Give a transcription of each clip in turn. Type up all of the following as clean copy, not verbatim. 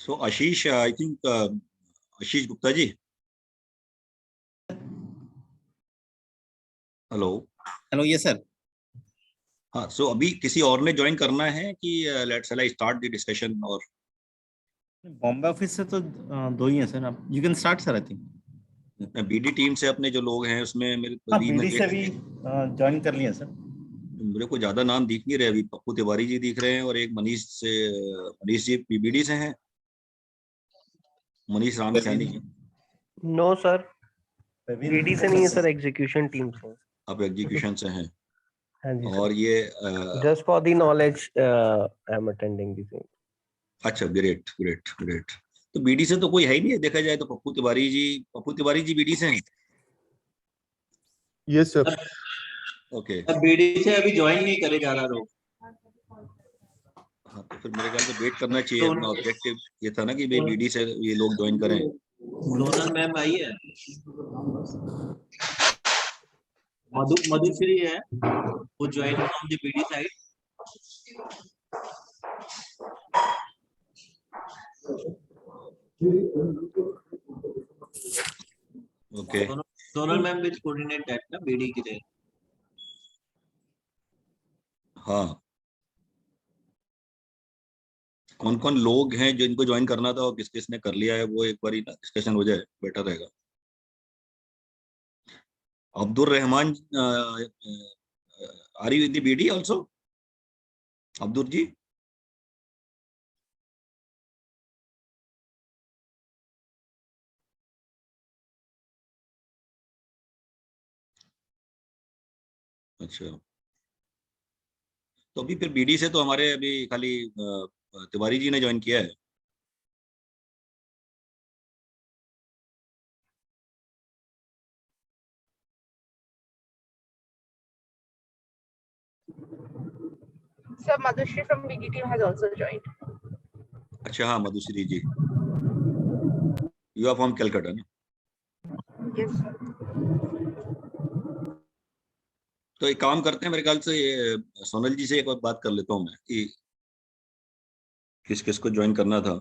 So Ashish, I think Ashish Gupta ji, hello. Hello, ये sir. हाँ, so अभी किसी और ने ज्वाइन करना है कि let's I start the discussion? और बॉम्बे ऑफिस से तो दो ही हैं सर। आप you can start sir, I think. BD team से अपने जो लोग हैं उसमें मेरे हाँ, अभी मैं बीडी से देख, भी ज्वाइन कर लिया सर। मेरे को ज्यादा नाम दिख नहीं रहे। अभी पप्पू तिवारी जी दिख रहे हैं और एक मनीष जी बीडी से हैं, Manish Ram Saini. No sir, Praveen BD से नहीं है सर, एग्जीक्यूशन टीम से। आप एग्जीक्यूशन से हैं? हाँ जी और सर, ये just for the knowledge I am attending this. अच्छा, ग्रेट ग्रेट ग्रेट। तो बीडी से तो कोई है ही नहीं है, देखा जाए तो पप्पू तिवारी जी बीडी से हैं। Yes sir. ओके। अब बीडी से अभी ज्वाइन नहीं करे जा रहा लोग। हाँ, तो फिर मेरे ख्याल से वेट करना चाहिए। तो अपना ऑब्जेक्टिव ये था ना कि भाई बीडी से ये लोग ज्वाइन करें। सोनल मैम आई है, मधुश्री है, वो join from the BD side. Okay. Sonal ma'am will coordinate that ना बीडी के लिए। हाँ, कौन कौन लोग हैं जिनको ज्वाइन करना था और किस किस ने कर लिया है, वो एक बार डिस्कशन हो जाए, बेटर रहेगा। Abdul Rahman, are you in the BD also? Abdul ji? अच्छा, तो अभी फिर बीडी से तो हमारे अभी खाली तिवारी जी ने ज्वाइन किया है। Sir, Madhushree from BD team has also joined. अच्छा, हाँ, मधुश्री जी, यू आर फ्रॉम कलकत्ता ना? Yes, sir. तो एक काम करते हैं, मेरे ख्याल से ये सोनल जी से एक बार बात कर लेता हूँ मैं कि किस किस को ज्वाइन करना था।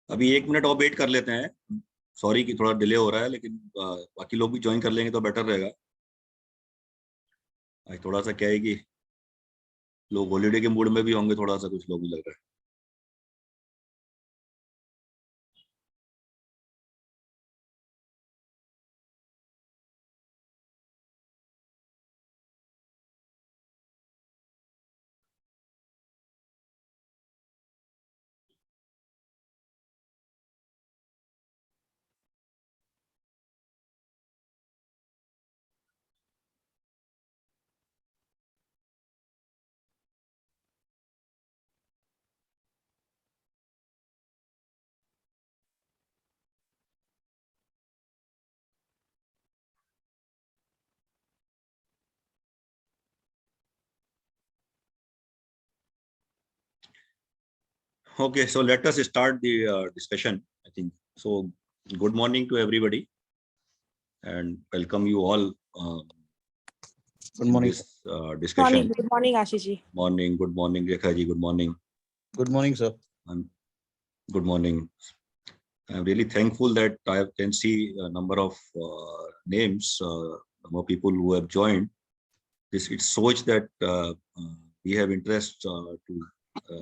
अभी 1 मिनट और वेट कर लेते हैं। सॉरी कि थोड़ा डिले हो रहा है, लेकिन बाकी लोग भी ज्वाइन कर लेंगे तो बेटर रहेगा। आज थोड़ा सा क्या है कि लोग हॉलीडे के मूड में भी होंगे, थोड़ा सा कुछ लोग भी लग रहा है। Okay, so let us start the discussion, I think. So good morning to everybody and welcome you all. Good morning. This discussion. Good morning, Ashish ji. Morning, good morning, Rekha ji, good morning. Good morning, sir. Good morning. I'm really thankful that I can see a number of names, more people who have joined. It shows that we have interest to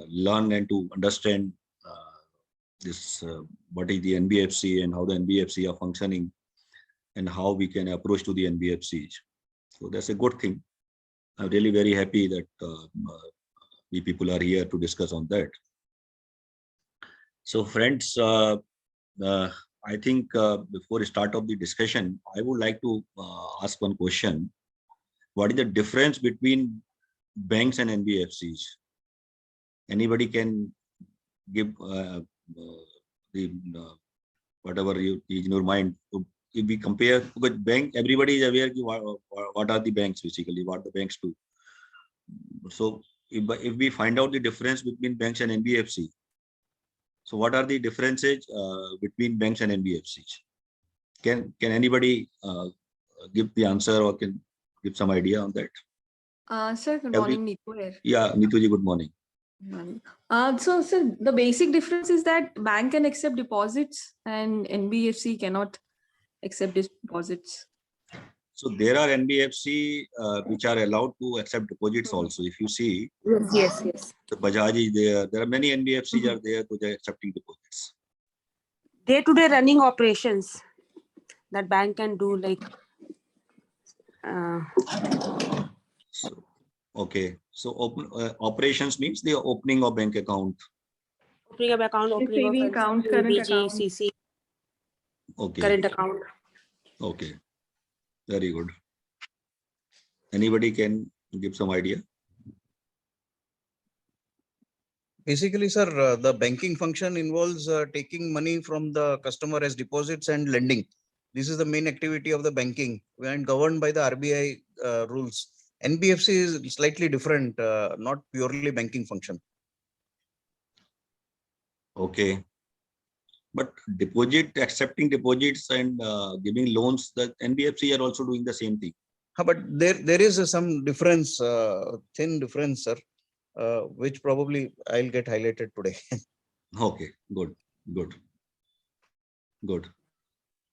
learn and to understand this what is the NBFC and how the NBFC are functioning and how we can approach to the NBFCs. So that's a good thing. I'm really very happy that we people are here to discuss on that. So friends, I think before the start of the discussion, I would like to ask one question. What is the difference between banks and NBFCs? Anybody can give the whatever is in your mind. If we compare with bank, everybody is aware what are the banks basically, what the banks do. So if we find out the difference between banks and NBFC, so what are the differences between banks and NBFCs? Can anybody give the answer or can give some idea on that? Sir, good morning, Neetu here. Yeah, Neetu ji, good morning. Good morning. So, sir, the basic difference is that bank can accept deposits and NBFC cannot accept deposits. So there are NBFC which are allowed to accept deposits also. If you see, Yes. the Bajaj is there. There are many NBFCs are there which are accepting deposits. Day-to-day running operations that bank can do, like So, okay. So operations means the opening of bank account. opening of account, opening Saving of account, current BG, account. CC, Okay. current account. Okay. Very good. Anybody can give some idea? Basically, sir, the banking function involves taking money from the customer as deposits and lending. This is the main activity of the banking and governed by the RBI rules. NBFC is slightly different, not purely banking function. Okay. But accepting deposits and giving loans, the NBFC are also doing the same thing. But there is some difference, thin difference, sir, which probably I'll get highlighted today. Okay, good.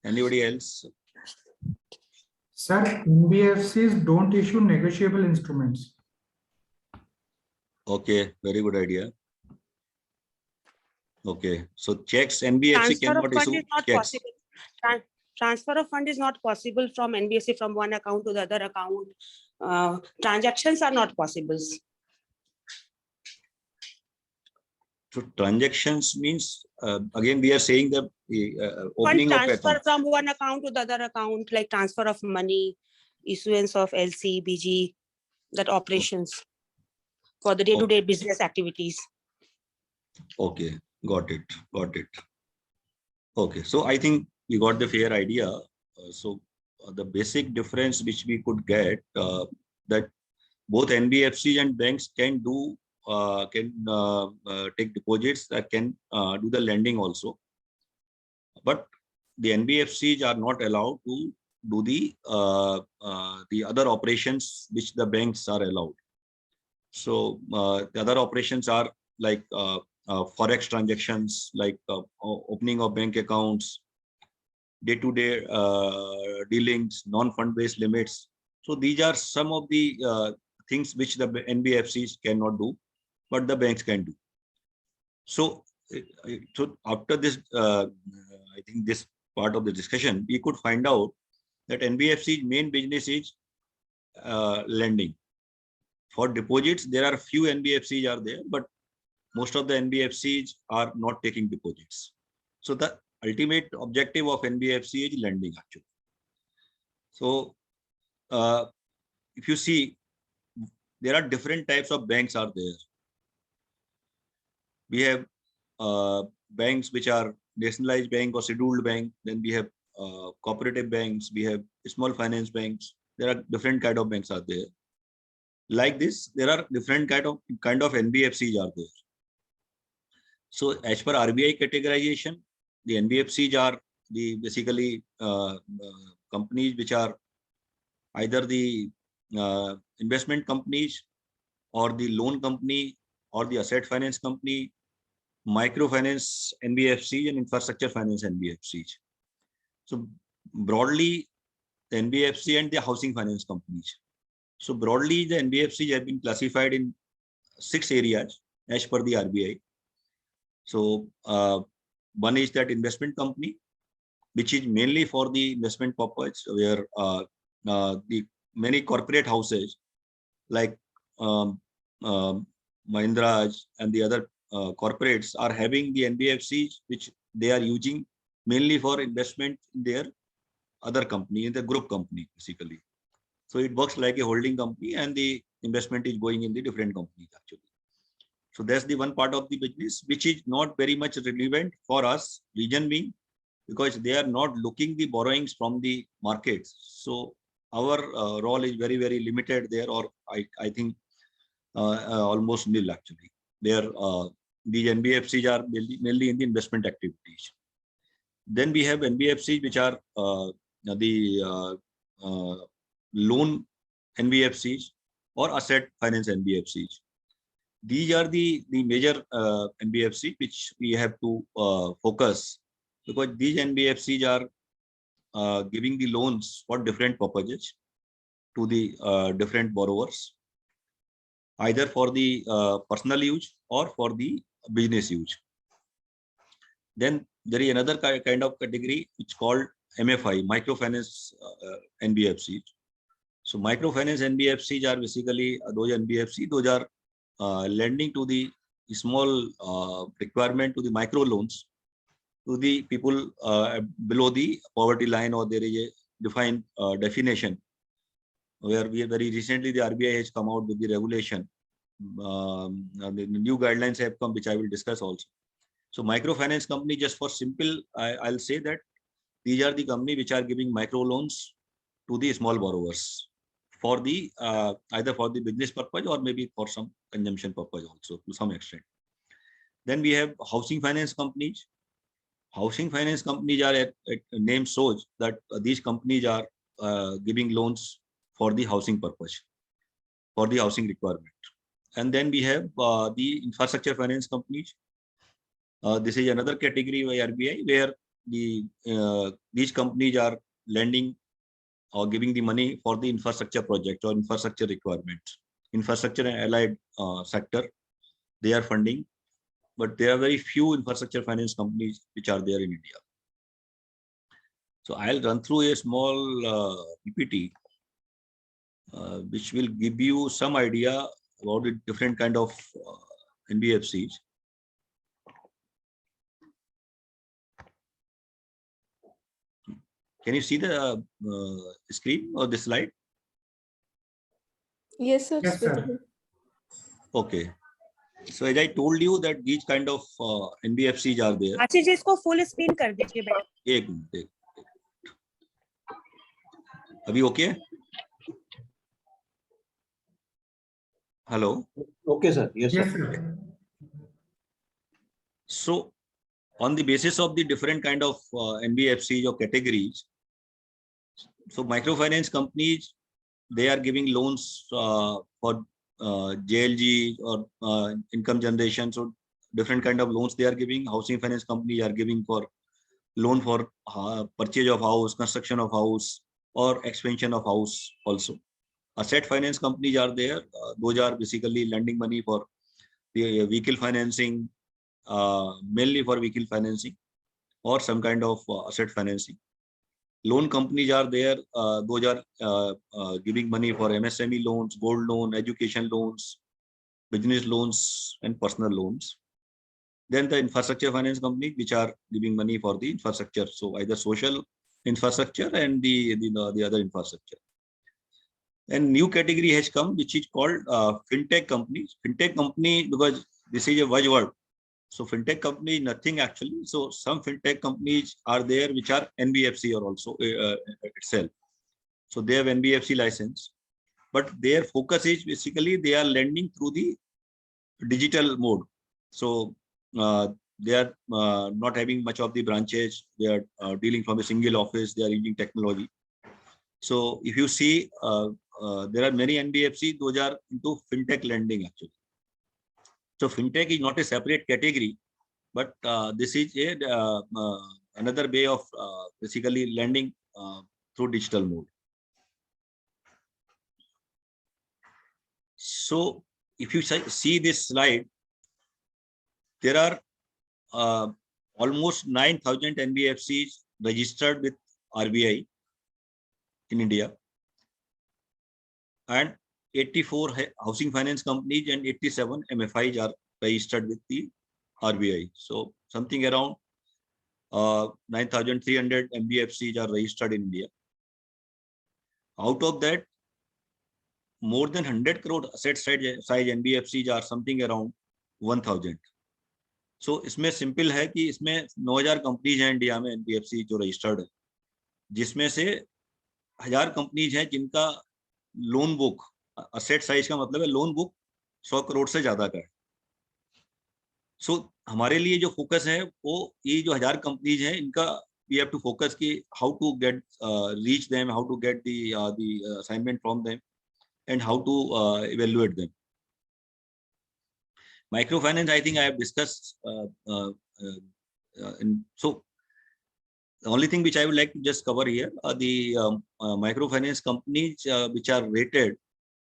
Anybody else? Sir, NBFCs don't issue negotiable instruments. Okay, very good idea. Okay, so checks, NBFC Transfer of cannot fund issue is not checks. possible. Transfer of fund is not possible from NBFC from one account to the other account. Transactions are not possible. So transactions means, again, we are saying the Fund opening of transfer account. from one account to the other account, like transfer of money, issuance of LC, BG, that operations for the day-to-day business activities. Okay, got it. Okay, so I think we got the fair idea. So the basic difference which we could get that both NBFCs and banks can do take deposits, that can do the lending also, but the NBFCs are not allowed to do the other operations which the banks are allowed. So the other operations are like forex transactions, like opening of bank accounts, day-to-day dealings, non-fund based limits. So these are some of the things which the NBFCs cannot do, but the banks can do. So after this, I think this part of the discussion, we could find out that NBFC's main business is lending. For deposits, there are few NBFCs are there, but most of the NBFCs are not taking deposits. So the ultimate objective of NBFC is lending actually. So if you see, there are different types of banks are there. We have banks which are nationalized bank or scheduled bank. Then we have cooperative banks. We have small finance banks. There are different kind of banks are there. Like this, there are different kind of NBFCs are there. So as per RBI categorization, the NBFCs are the basically companies which are either the investment companies or the loan company or the asset finance company, microfinance NBFCs and infrastructure finance NBFCs. So broadly, the NBFC and the housing finance companies. So broadly, the NBFCs have been classified in 6 areas as per the RBI. So one is that investment company, which is mainly for the investment purpose, where the many corporate houses like Mahindra's and the other corporates are having the NBFCs, which they are using mainly for investment in their other company, in the group company, basically. So it works like a holding company and the investment is going in the different companies actually. So that's the one part of the business, which is not very much relevant for us, reason being, because they are not looking the borrowings from the markets. So our role is very, very limited there, or I think almost nil actually. There, these NBFCs are mainly in the investment activities. Then we have NBFCs, which are the loan NBFCs or asset finance NBFCs. These are the major NBFC which we have to focus, because these NBFCs are giving the loans for different purposes to the different borrowers, either for the personal use or for the business use. Then there is another kind of category which is called MFI, microfinance NBFCs. So microfinance NBFCs are basically those NBFCs, those are lending to the small requirement to the micro loans to the people below the poverty line, or there is a defined definition where we very recently the RBI has come out with the regulation. The new guidelines have come, which I will discuss also. So microfinance company, just for simple, I'll say that these are the company which are giving micro loans to the small borrowers for the either for the business purpose or maybe for some consumption purpose also to some extent. Then we have housing finance companies. Housing finance companies are at name shows that these companies are giving loans for the housing purpose, for the housing requirement. And then we have the infrastructure finance companies. This is another category by RBI where these companies are lending or giving the money for the infrastructure project or infrastructure requirements. Infrastructure and allied sector, they are funding, but there are very few infrastructure finance companies which are there in India. So I'll run through a small PPT, which will give you some idea about the different kind of NBFCs. Can you see the screen or the slide? Yes, sir. Yes, sir. Okay. So as I told you that these kind of NBFCs are there. Ashish ji इसको full screen कर दीजिए बेटा. एक minute. अभी okay? Hello. Okay, sir. Yes, Yes, sir. sir. So on the basis of the different kind of NBFCs or categories, so microfinance companies, they are giving loans for JLG or income generation. So different kind of loans they are giving. Housing finance companies are giving for loan for purchase of house, construction of house, or expansion of house also. Asset finance companies are there. Those are basically lending money for the vehicle financing, mainly for vehicle financing or some kind of asset financing. Loan companies are there. Those are giving money for MSME loans, gold loan, education loans, business loans, and personal loans. Then the infrastructure finance companies, which are giving money for the infrastructure. So either social infrastructure and the other infrastructure. And new category has come, which is called fintech companies. Fintech company, because this is a buzzword. So fintech company is nothing actually. So some fintech companies are there which are NBFC or also itself. So they have NBFC license, but their focus is basically they are lending through the digital mode. So they are not having much of the branches. They are dealing from a single office. They are using technology. So if you see, there are many NBFC, those are into fintech lending actually. So fintech is not a separate category, but this is a another way of basically lending through digital mode. So if you see this slide, there are almost 9,000 NBFCs registered with RBI in India, and 84 housing finance companies and 87 MFIs are registered with the RBI. So something around 9,300 NBFCs are registered in India. Out of that, more than 100 crore asset size NBFCs are something around 1,000. So इसमें simple है कि इसमें 9,000 companies हैं India में NBFC जो registered है, जिसमें से 1,000 कंपनीज हैं जिनका लोन बुक, असेट साइज का मतलब है लोन बुक 100 करोड़ से ज्यादा का है. सो हमारे लिए जो फोकस है वो ये जो 1,000 कंपनीज हैं इनका वी हैव टू फोकस कि how to get reach them, how to get the assignment from them and how to evaluate them. Microfinance, I think I have discussed. So the only thing which I would like to just cover here are the microfinance companies which are rated.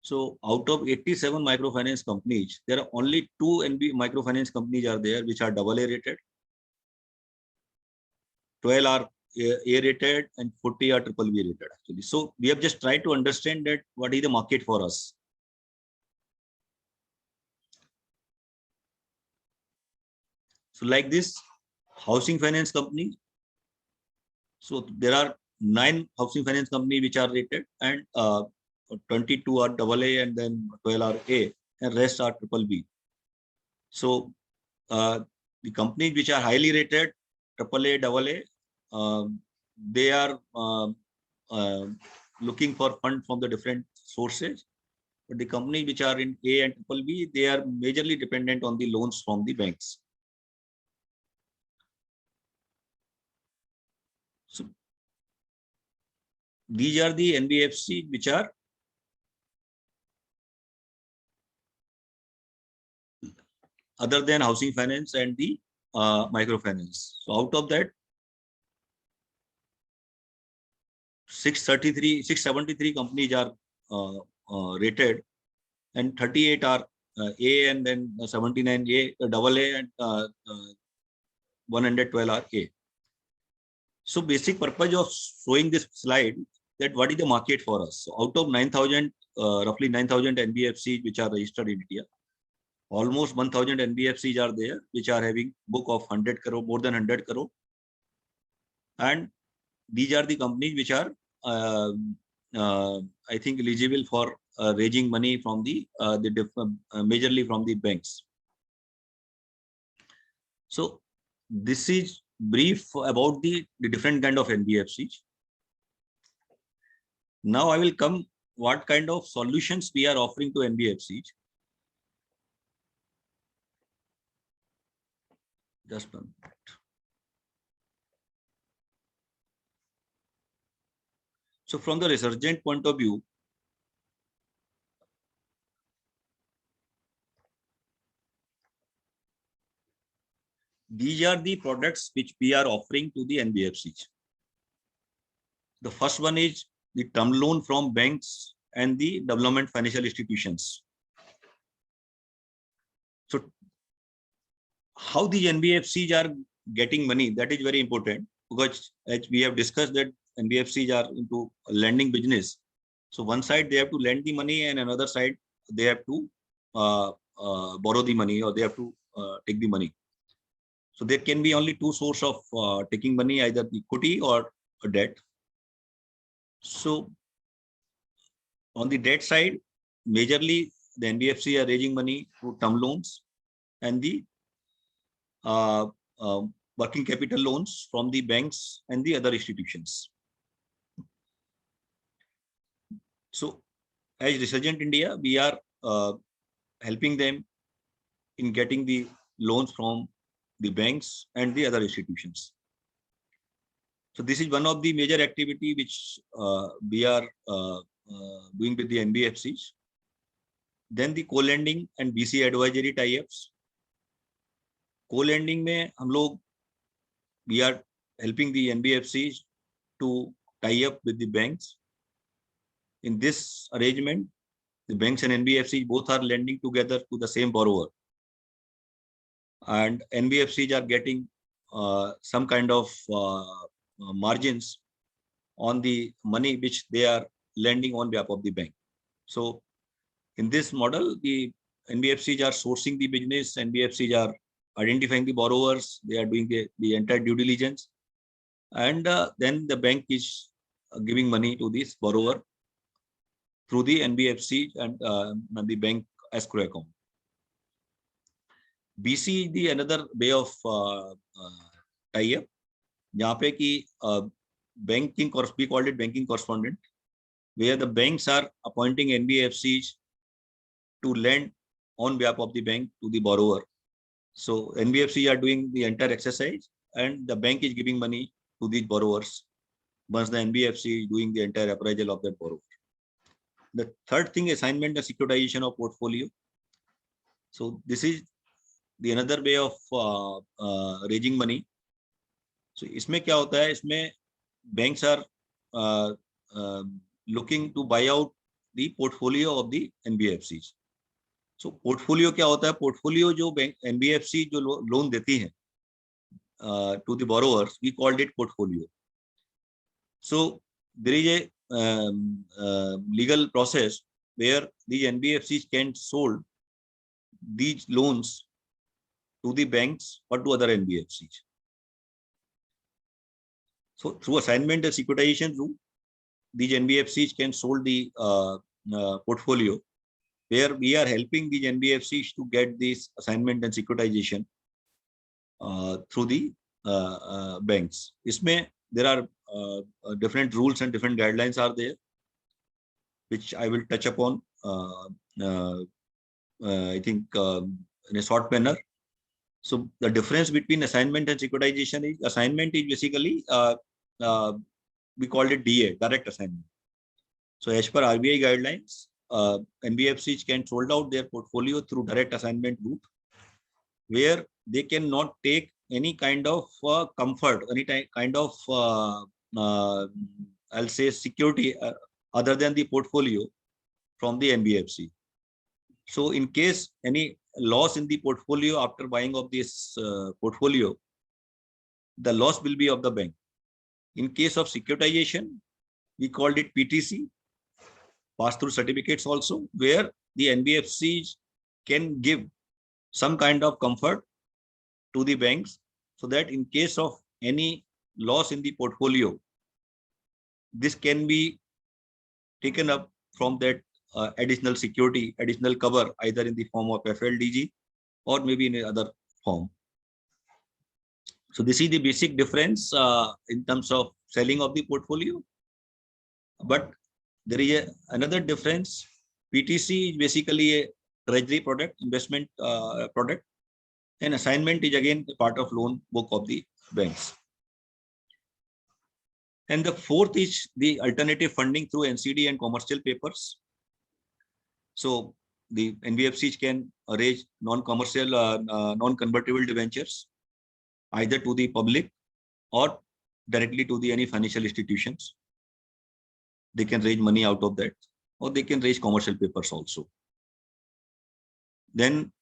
So out of 87 microfinance companies, there are only 2 microfinance companies are there which are AA rated. 12 are A rated and 40 are BBB rated actually. So we have just tried to understand that what is the market for us. So like this housing finance company. So there are 9 housing finance companies which are rated, and 22 are AA and then 12 are A and rest are BBB. So the companies which are highly rated, AAA, AA, they are looking for fund from the different sources, but the companies which are in A and BBB, they are majorly dependent on the loans from the banks. So these are the NBFC which are other than housing finance and the microfinance. So out of that, 673 companies are rated, and 38 are A, and then 79 AA and 112 are A. So basic purpose of showing this slide that what is the market for us. So out of 9,000, roughly 9,000 NBFCs which are registered in India, almost 1,000 NBFCs are there which are having book of 100 crore, more than 100 crore, and these are the companies which are I think eligible for raising money from the majorly from the banks. So this is brief about the different kind of NBFCs. Now I will come what kind of solutions we are offering to NBFCs. Just one minute. So from the resurgent point of view, these are the products which we are offering to the NBFCs. The first one is the term loan from banks and the development financial institutions. So how the NBFCs are getting money, that is very important, because as we have discussed that NBFCs are into lending business. So one side they have to lend the money, and another side they have to borrow the money, or they have to take the money. So there can be only 2 sources of taking money, either the equity or a debt. So on the debt side, majorly the NBFC are raising money through term loans and the working capital loans from the banks and the other institutions. So as Resurgent India, we are helping them in getting the loans from the banks and the other institutions. So this is one of the major activity which we are doing with the NBFCs. Then the co-lending and BC advisory tie-ups. Co-lending में हम लोग we are helping the NBFCs to tie up with the banks. In this arrangement, the banks and NBFCs both are lending together to the same borrower, and NBFCs are getting some kind of margins on the money which they are lending on behalf of the bank. So in this model, the NBFCs are sourcing the business, NBFCs are identifying the borrowers, they are doing the entire due diligence, and then the bank is giving money to this borrower through the NBFC and the bank escrow account. BC is the another way of tie-up, जहाँ पे कि banking, we called it banking correspondent, where the banks are appointing NBFCs to lend on behalf of the bank to the borrower. So NBFCs are doing the entire exercise, and the bank is giving money to these borrowers once the NBFC is doing the entire appraisal of that borrower. The third thing, assignment and securitization of portfolio. So this is the another way of raising money. So इसमें क्या होता है, इसमें banks are looking to buy out the portfolio of the NBFCs. So portfolio क्या होता है, portfolio जो bank NBFC जो loan देती हैं to the borrowers, we called it portfolio. So there is a legal process where the NBFCs can sold these loans to the banks or to other NBFCs. So through assignment and securitization route, these NBFCs can sold the portfolio, where we are helping these NBFCs to get this assignment and securitization through the banks. इसमें there are different rules and different guidelines are there, which I will touch upon I think in a short manner. So the difference between assignment and securitization is, assignment is basically we called it DA, direct assignment. So as per RBI guidelines, NBFCs can sold out their portfolio through direct assignment route, where they cannot take any kind of comfort, any kind of I'll say security other than the portfolio from the NBFC. So in case any loss in the portfolio after buying of this portfolio, the loss will be of the bank. In case of securitization, we called it PTC, pass-through certificates also, where the NBFCs can give some kind of comfort to the banks, so that in case of any loss in the portfolio, this can be taken up from that additional security, additional cover, either in the form of FLDG or maybe in another form. So this is the basic difference in terms of selling of the portfolio. But there is another difference. PTC is basically a treasury product, investment product, and assignment is again a part of loan book of the banks. And the fourth is the alternative funding through NCD and commercial papers. So the NBFCs can raise non-commercial, non-convertible debentures either to the public or directly to the any financial institutions. They can raise money out of that, or they can raise commercial papers also. Then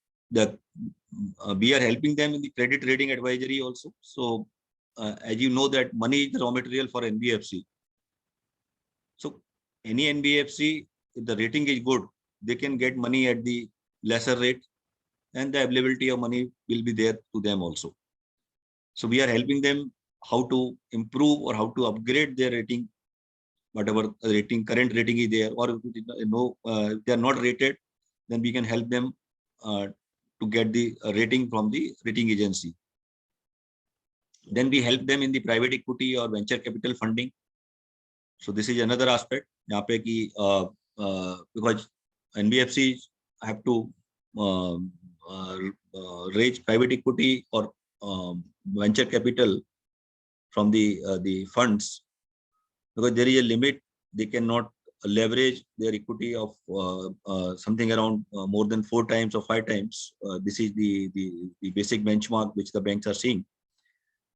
we are helping them in the credit rating advisory also. So as you know that money is the raw material for NBFC. So any NBFC, if the rating is good, they can get money at the lesser rate, and the availability of money will be there to them also. So we are helping them how to improve or how to upgrade their rating, whatever rating, current rating is there, or if they are not rated, then we can help them to get the rating from the rating agency. Then we help them in the private equity or venture capital funding. So this is another aspect, यहाँ पे कि because NBFCs have to raise private equity or venture capital from the funds, because there is a limit. They cannot leverage their equity of something around more than 4 times or 5 times. This is the basic benchmark which the banks are seeing.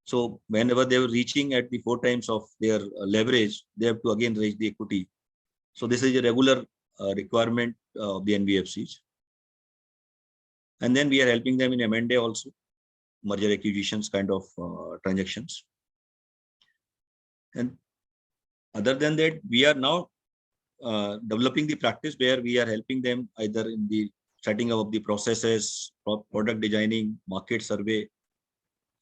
So whenever they were reaching at the 4 times of their leverage, they have to again raise the equity. So this is a regular requirement of the NBFCs. And then we are helping them in M&A also, merger acquisitions kind of transactions. And other than that, we are now developing the practice where we are helping them either in the setting up of the processes, product designing, market survey,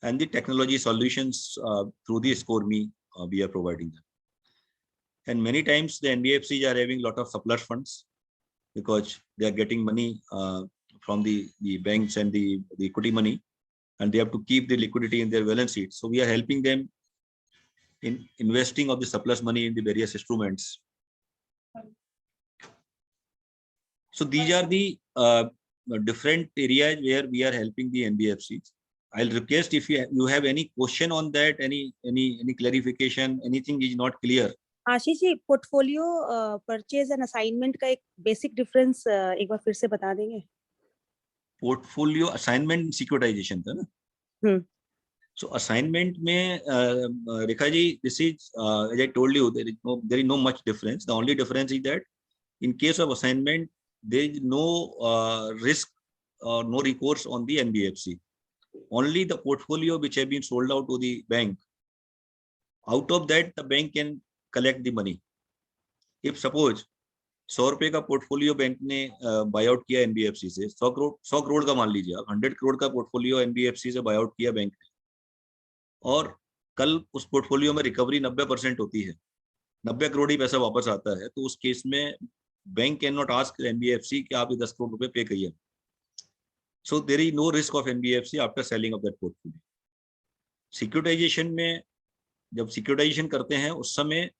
and the technology solutions through the ScoreMe we are providing them. And many times the NBFCs are having a lot of surplus funds because they are getting money from the banks and the equity money, and they have to keep the liquidity in their balance sheet. So we are helping them in investing of the surplus money in the various instruments. So these are the different areas where we are helping the NBFCs. I'll request if you have any question on that, any clarification, anything is not clear. आशीष जी, portfolio purchase and assignment का एक basic difference एक बार फिर से बता देंगे? Portfolio assignment securitisation था ना? So assignment में Rekha ji, this is as I told you, there is no much difference. The only difference is that in case of assignment, there is no risk or no recourse on the NBFC. Only the portfolio which have been sold out to the bank. Out of that, the bank can collect the money. If suppose 100 रुपए का portfolio bank ने bye out किया NBFC से, 100 करोड़ का मान लीजिए आप, 100 करोड़ का पोर्टफोलियो एनबीएफसी से बाय आउट किया बैंक ने, और कल उस पोर्टफोलियो में रिकवरी 90% होती है, 90 करोड़ ही पैसा वापस आता है, तो उस केस में bank can not ask NBFC कि आप 10 करोड़ रुपए पे करिए. So there is no risk of NBFC after selling of that portfolio. Securitization में जब सिक्योरिटाइजेशन करते हैं उस समय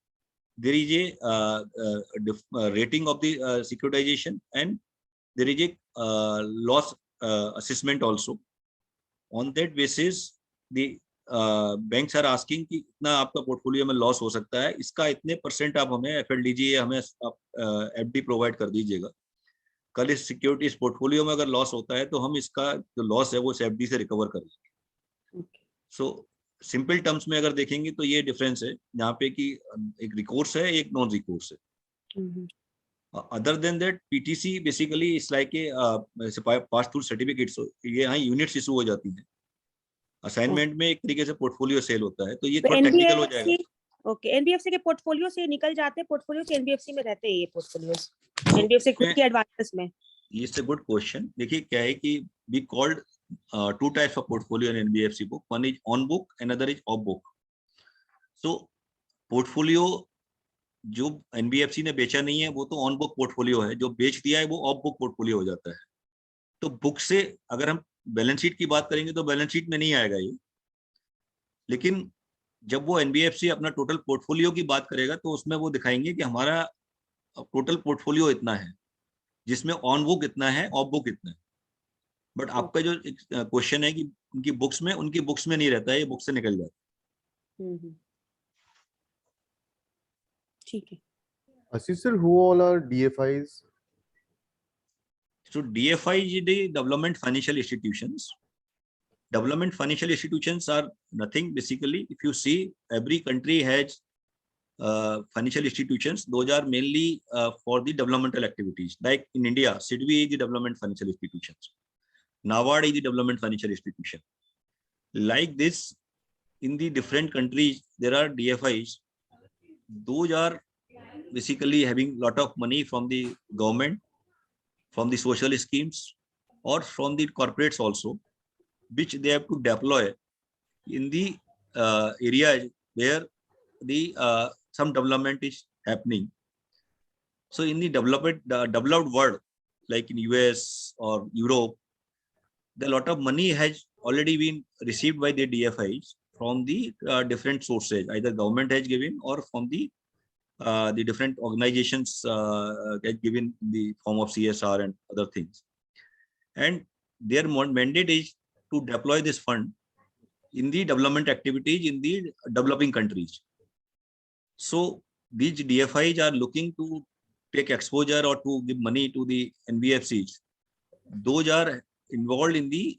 there is a rating of the securitization, and there is a loss assessment also. On that basis, the banks are asking कि इतना आपका portfolio में लॉस हो सकता है, इसका इतने परसेंट आप हमें एफएल दीजिए, हमें आप एफडी प्रोवाइड कर दीजिएगा. कल इस सिक्योरिटी, इस पोर्टफोलियो में अगर लॉस होता है तो हम इसका जो लॉस है वो एफडी से रिकवर कर लेंगे. सो सिंपल टर्म्स में अगर देखेंगे तो ये डिफरेंस है, जहाँ पे कि एक रिकोर्स है, एक नॉन रिकोर्स है. Other than that PTC basically it's like a pass through certificates, ये यहाँ यूनिट्स इशू हो जाती हैं. असाइनमेंट में एक तरीके से पोर्टफोलियो सेल होता है, तो ये थोड़ा टेक्निकल हो जाएगा. ओके, एनबीएफसी के पोर्टफोलियो से निकल जाते हैं, पोर्टफोलियो से एनबीएफसी में रहते हैं ये पोर्टफोलियोस, एनबीएफसी खुद के एडवांटेज में. ये इज अ गुड क्वेश्चन. देखिए क्या है कि we called two types of portfolio in NBFC book. One is on book, another is off book. So portfolio जो NBFC ने बेचा नहीं है वो तो ऑन बुक पोर्टफोलियो है, जो बेच दिया है वो ऑफ बुक पोर्टफोलियो हो जाता है. तो बुक से अगर हम बैलेंस शीट की बात करेंगे तो बैलेंस शीट में नहीं आएगा ये, लेकिन जब वो NBFC अपना टोटल पोर्टफोलियो की बात करेगा तो उसमें वो दिखाएंगे कि हमारा टोटल पोर्टफोलियो इतना है, जिसमें ऑन बुक इतना है, ऑफ बुक इतना है. बट आपका जो क्वेश्चन है कि उनकी बुक्स में नहीं रहता है, ये बुक से निकल जाता है. ठीक है. Ashish sir, who all are DFIs? So DFI is the development financial institutions. Development financial institutions are nothing basically. If you see, every country has financial institutions. Those are mainly for the developmental activities. Like in India, SIDBI is the development financial institutions. NABARD is the development financial institution. Like this, in the different countries, there are DFIs. Those are basically having lot of money from the government, from the social schemes, or from the corporates also, which they have to deploy in the areas where the some development is happening. So in the developed world, like in US or Europe, the lot of money has already been received by the DFIs from the different sources, either government has given or from the different organizations get given in the form of CSR and other things. And their mandate is to deploy this fund in the development activities in the developing countries. So these DFIs are looking to take exposure or to give money to the NBFCs. Those are involved in the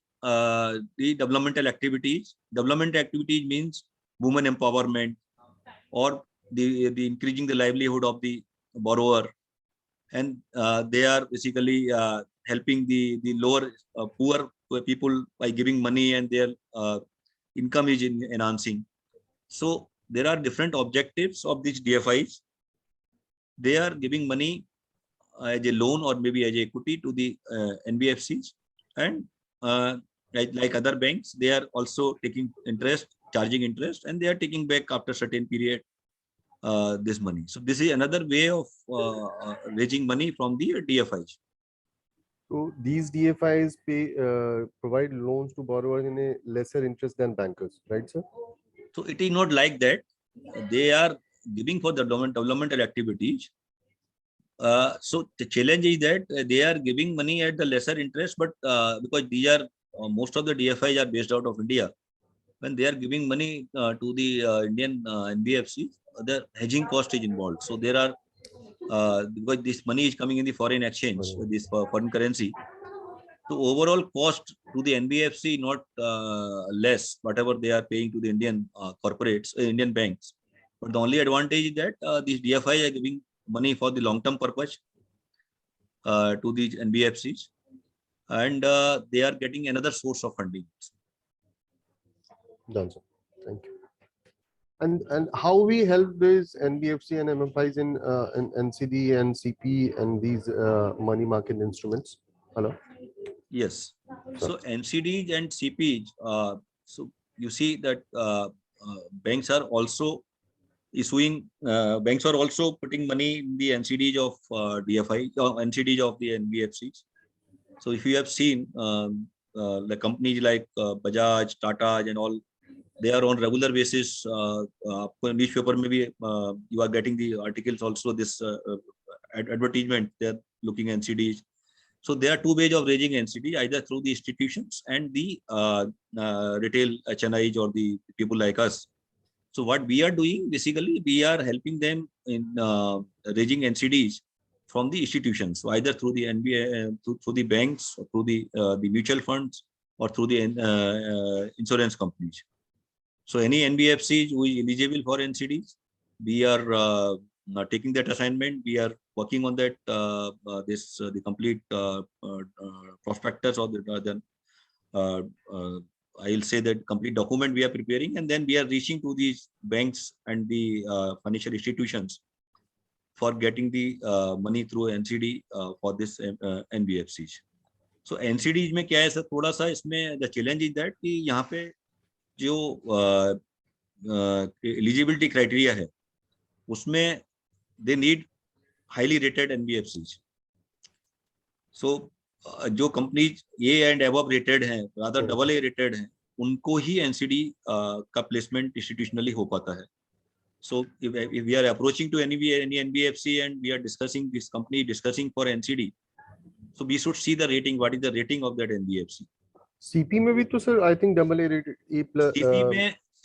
developmental activities. Development activities means women empowerment or the increasing the livelihood of the borrower, and they are basically helping the lower poor people by giving money, and their income is enhancing. So there are different objectives of these DFIs. They are giving money as a loan or maybe as equity to the NBFCs, and like other banks, they are also taking interest, charging interest, and they are taking back after certain period this money. So this is another way of raising money from the DFIs. So these DFIs provide loans to borrowers in a lesser interest than bankers, right, sir? So it is not like that. They are giving for the developmental activities. So the challenge is that they are giving money at the lesser interest, but because these are most of the DFIs are based out of India, when they are giving money to the Indian NBFCs, the hedging cost is involved. So there are because this money is coming in the foreign exchange, this foreign currency. So overall cost to the NBFC not less, whatever they are paying to the Indian corporates, Indian banks. But the only advantage is that these DFI are giving money for the long-term purpose to these NBFCs, and they are getting another source of funding. Done, sir. Thank you. And how we help these NBFC and MFIs in NCD and CP and these money market instruments? Hello. Yes. So NCDs and CPs. So you see that banks are also issuing. Banks are also putting money in the NCDs of DFI or NCDs of the NBFCs. So if you have seen the companies like Bajaj, Tata, and all, they are on regular basis. Newspaper maybe you are getting the articles also. This advertisement, they are looking at NCDs. So there are two ways of raising NCD, either through the institutions and the retail HNIs or the people like us. So what we are doing, basically, we are helping them in raising NCDs from the institutions. So either through the NBA, through the banks, or through the mutual funds, or through the insurance companies. So any NBFC who is eligible for NCDs, we are taking that assignment. We are working on that. The complete prospectus or I'll say that complete document we are preparing, and then we are reaching to these banks and the financial institutions for getting the money through NCD for this NBFCs. So NCDs में क्या है sir, थोड़ा सा इसमें the challenge is that कि यहाँ पे जो eligibility criteria है, उसमें they need highly rated NBFCs. So जो companies A and above rated हैं, rather AA rated हैं, उनको ही NCD का प्लेसमेंट इंस्टीट्यूशनली हो पाता है. So if we are approaching to any NBFC and we are discussing this company discussing for NCD, so we should see the rating. What is the rating of that NBFC? CP में भी तो sir I think AA rated A+.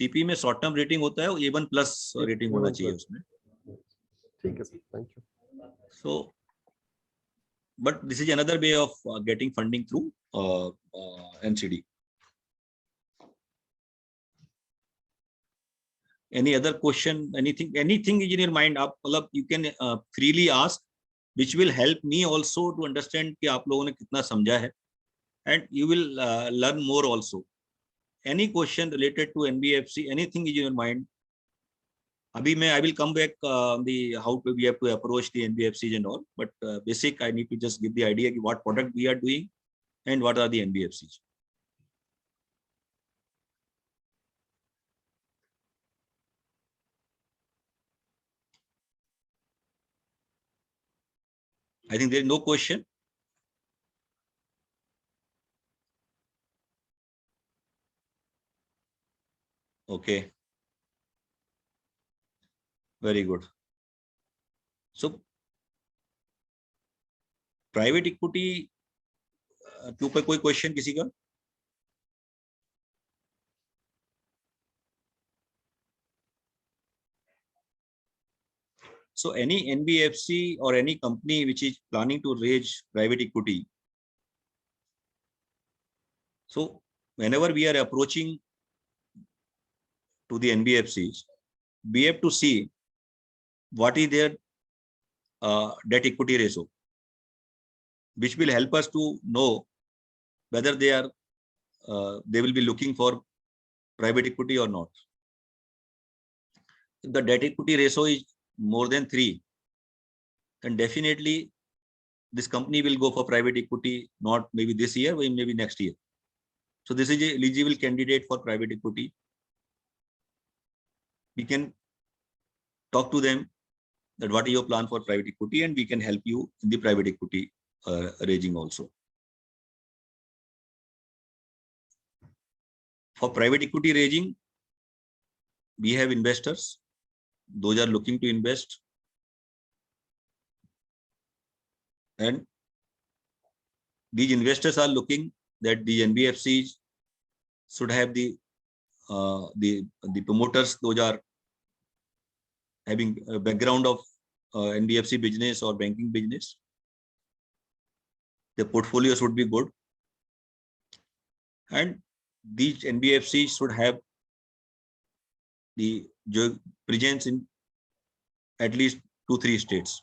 CP में short term rating होता है, A1+ rating होना चाहिए उसमें. ठीक है sir, thank you. So, but this is another way of getting funding through NCD. Any other question? Anything is in your mind? You can freely ask, which will help me also to understand कि आप लोगों ने कितना समझा है, and you will learn more also. Any question related to NBFC, anything is in your mind? Abhi I will come back the how we have to approach the NBFCs and all, but basic I need to just give the idea of what product we are doing and what are the NBFCs. I think there is no question. Okay. Very good. So private equity के ऊपर कोई question किसी का? So any NBFC or any company which is planning to raise private equity, so whenever we are approaching to the NBFCs, we have to see what is their debt equity ratio, which will help us to know whether they will be looking for private equity or not. If the debt equity ratio is more than 3, then definitely this company will go for private equity, not maybe this year, but maybe next year. So this is an eligible candidate for private equity. We can talk to them that what is your plan for private equity, and we can help you in the private equity raising also. For private equity raising, we have investors. Those are looking to invest. And these investors are looking that the NBFCs should have the promoters. Those are having a background of NBFC business or banking business. The portfolio should be good. And these NBFCs should have the presence in at least 2-3 states.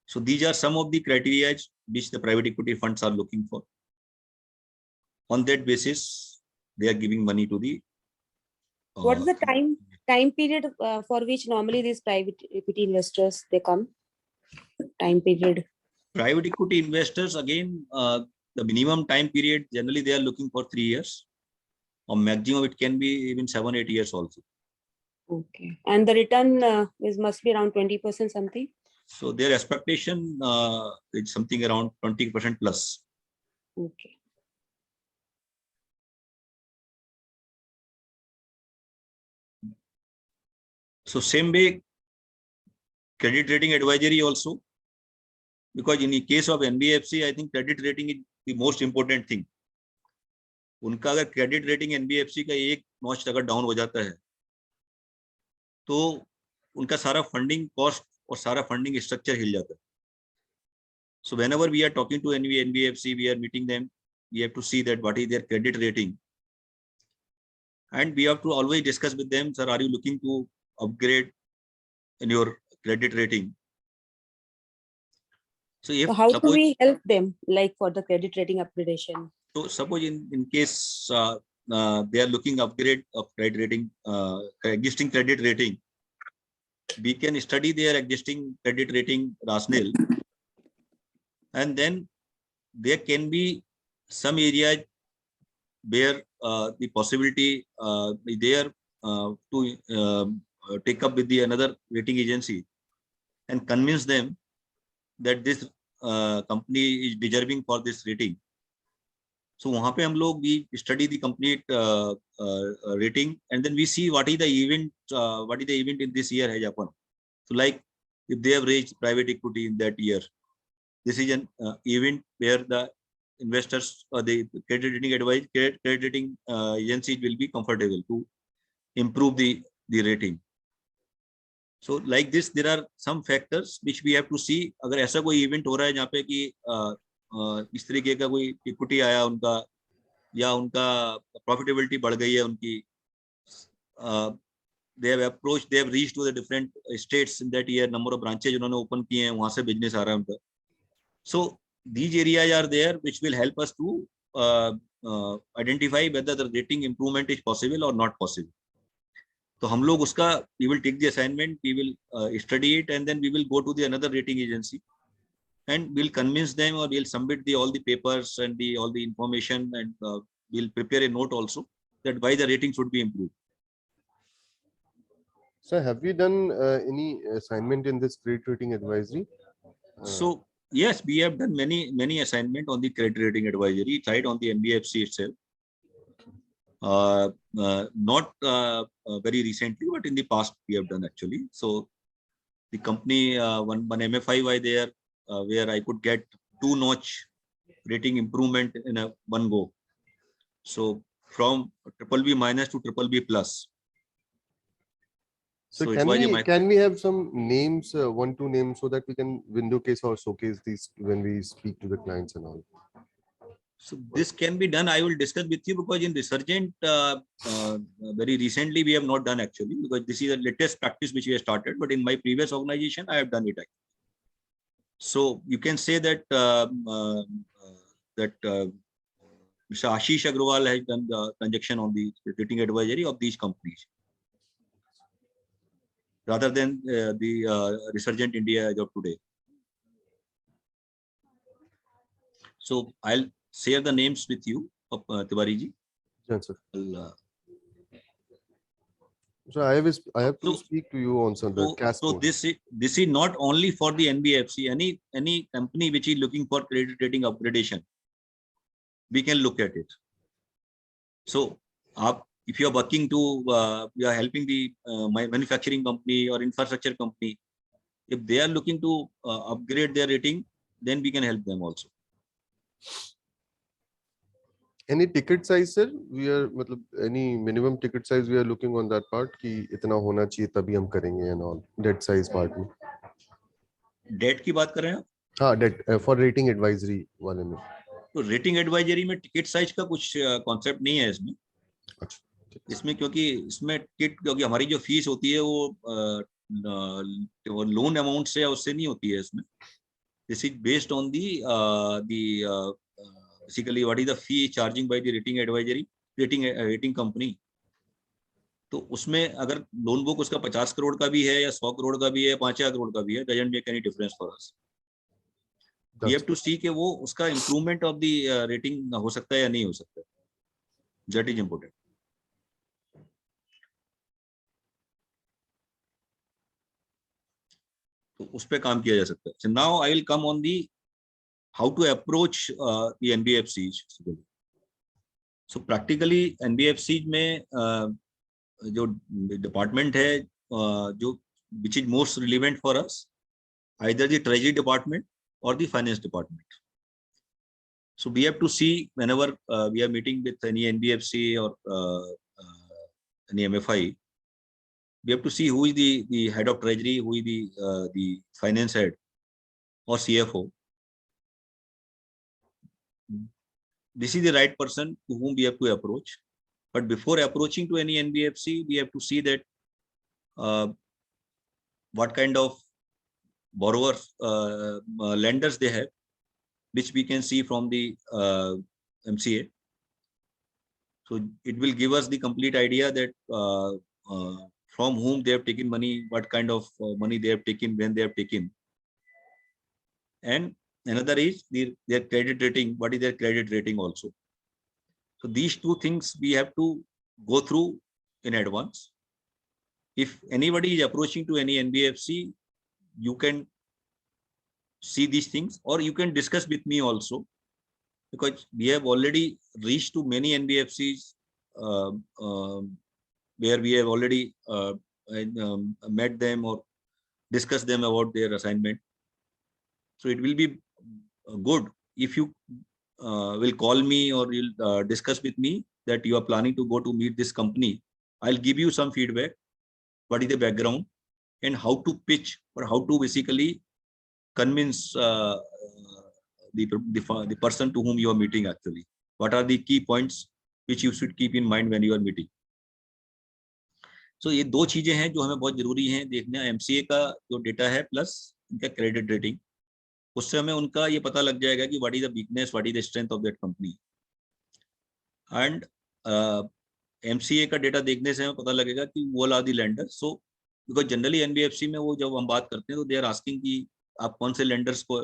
So these are some of the criteria which the private equity funds are looking for. On that basis, they are giving money to the. What is the time period for which normally these private equity investors they come? Time period. Private equity investors, again, the minimum time period, generally they are looking for 3 years, or maximum it can be even 7-8 years also. Okay. And the return must be around 20% something? So their expectation is something around 20% plus. Okay. So same way, credit rating advisory also, because in the case of NBFC, I think credit rating is the most important thing. उनका अगर credit rating NBFC का 1 notch अगर down हो जाता है, तो उनका सारा फंडिंग कॉस्ट और सारा फंडिंग स्ट्रक्चर हिल जाता है. So whenever we are talking to any NBFC, we are meeting them, we have to see that what is their credit rating, and we have to always discuss with them, sir, are you looking to upgrade in your credit rating? So if how do we help them, like for the credit rating upgradation? So suppose in case they are looking upgrade of credit rating, existing credit rating, we can study their existing credit rating rationale, and then there can be some areas where the possibility is there to take up with the another rating agency and convince them that this company is deserving for this rating. So वहाँ पे हम लोग we study the complete rating, and then we see what is the event in this year has happened. So like if they have raised private equity in that year, this is an event where the investors or the credit rating agencies will be comfortable to improve the rating. So like this, there are some factors which we have to see. अगर ऐसा कोई event हो रहा है जहाँ पे कि इस तरीके का कोई इक्विटी आया उनका, या उनका प्रॉफिटेबिलिटी बढ़ गई है उनकी, they have approached, they have reached to the different states in that year, number of branches उन्होंने ओपन किए हैं, वहां से बिजनेस आ रहा है उनका. So these areas are there which will help us to identify whether the rating improvement is possible or not possible. तो हम लोग उसका we will take the assignment, we will study it, and then we will go to the another rating agency and we'll convince them, or we'll submit all the papers and all the information, and we'll prepare a note also that why the rating should be improved. So have you done any assignment in this credit rating advisory? So yes, we have done many assignment on the credit rating advisory side on the NBFC itself. Not very recently, but in the past we have done actually. So the company, one MFI was there where I could get 2-notch rating improvement in one go. So from BBB- to BBB+. So So it's why my can we have some names, 1-2 names, so that we can window case or showcase these when we speak to the clients and all? So this can be done. I will discuss with you, because in Resurgent, very recently we have not done actually, because this is the latest practice which we have started. But in my previous organization, I have done it actually. So you can say that Mr. Ashish Agrawal has done the transaction on the rating advisory of these companies, rather than the Resurgent India as of today. So I'll share the names with you of Tiwari ji. Yes, sir. I'll, So I have to So- speak to you on some the CAS so code. this is not only for the NBFC. Any company which is looking for credit rating upgradation, we can look at it. So if you are working to you are helping the manufacturing company or infrastructure company, if they are looking to upgrade their rating, then we can help them also. Any ticket size, sir? We are matlab, any minimum ticket size we are looking on that part कि इतना होना चाहिए तभी हम करेंगे and all debt size part में. Date की बात कर रहे हैं आप? हाँ, debt for rating advisory वाले में. तो रेटिंग एडवाइजरी में टिकट साइज का कुछ कॉन्सेप्ट नहीं है इसमें। अच्छा। इसमें क्योंकि इसमें टिकट, क्योंकि हमारी जो फीस होती है वो लोन अमाउंट से या उससे नहीं होती है इसमें। This is based on the basically what is the fee charging by the rating advisory rating company. तो उसमें अगर लोन बुक उसका 50 करोड़ का भी है या 100 करोड़ का भी है, 5,000 करोड़ का भी है, doesn't make any difference for us. We have to see कि वो उसका इंप्रूवमेंट ऑफ द रेटिंग हो सकता है या नहीं हो सकता है। That is important. तो उस पर काम किया जा सकता है। So now I will come on the how to approach the NBFCs. So practically NBFCs में जो डिपार्टमेंट है जो which is most relevant for us, either the treasury department or the finance department. So we have to see whenever we are meeting with any NBFC or any MFI, we have to see who is the head of treasury, who is the finance head or CFO. This is the right person to whom we have to approach. But before approaching to any NBFC, we have to see that what kind of borrowers, lenders they have, which we can see from the MCA. So it will give us the complete idea that from whom they have taken money, what kind of money they have taken, when they have taken. And another is their credit rating, what is their credit rating also. So these two things we have to go through in advance. If anybody is approaching to any NBFC, you can see these things, or you can discuss with me also, because we have already reached to many NBFCs where we have already met them or discussed them about their assignment. So it will be good if you will call me or you'll discuss with me that you are planning to go to meet this company. I'll give you some feedback, what is the background and how to pitch or how to basically convince the person to whom you are meeting actually. What are the key points which you should keep in mind when you are meeting. So ये दो चीजें हैं जो हमें बहुत जरूरी हैं देखना, MCA का जो डेटा है प्लस इनका क्रेडिट रेटिंग, उससे हमें उनका ये पता लग जाएगा कि what is the weakness, what is the strength of that company. And MCA का डेटा देखने से हमें पता लगेगा कि वो are the lender. So because generally NBFC में वो जब हम बात करते हैं तो दे आर आस्किंग कि आप कौन से लेंडर्स को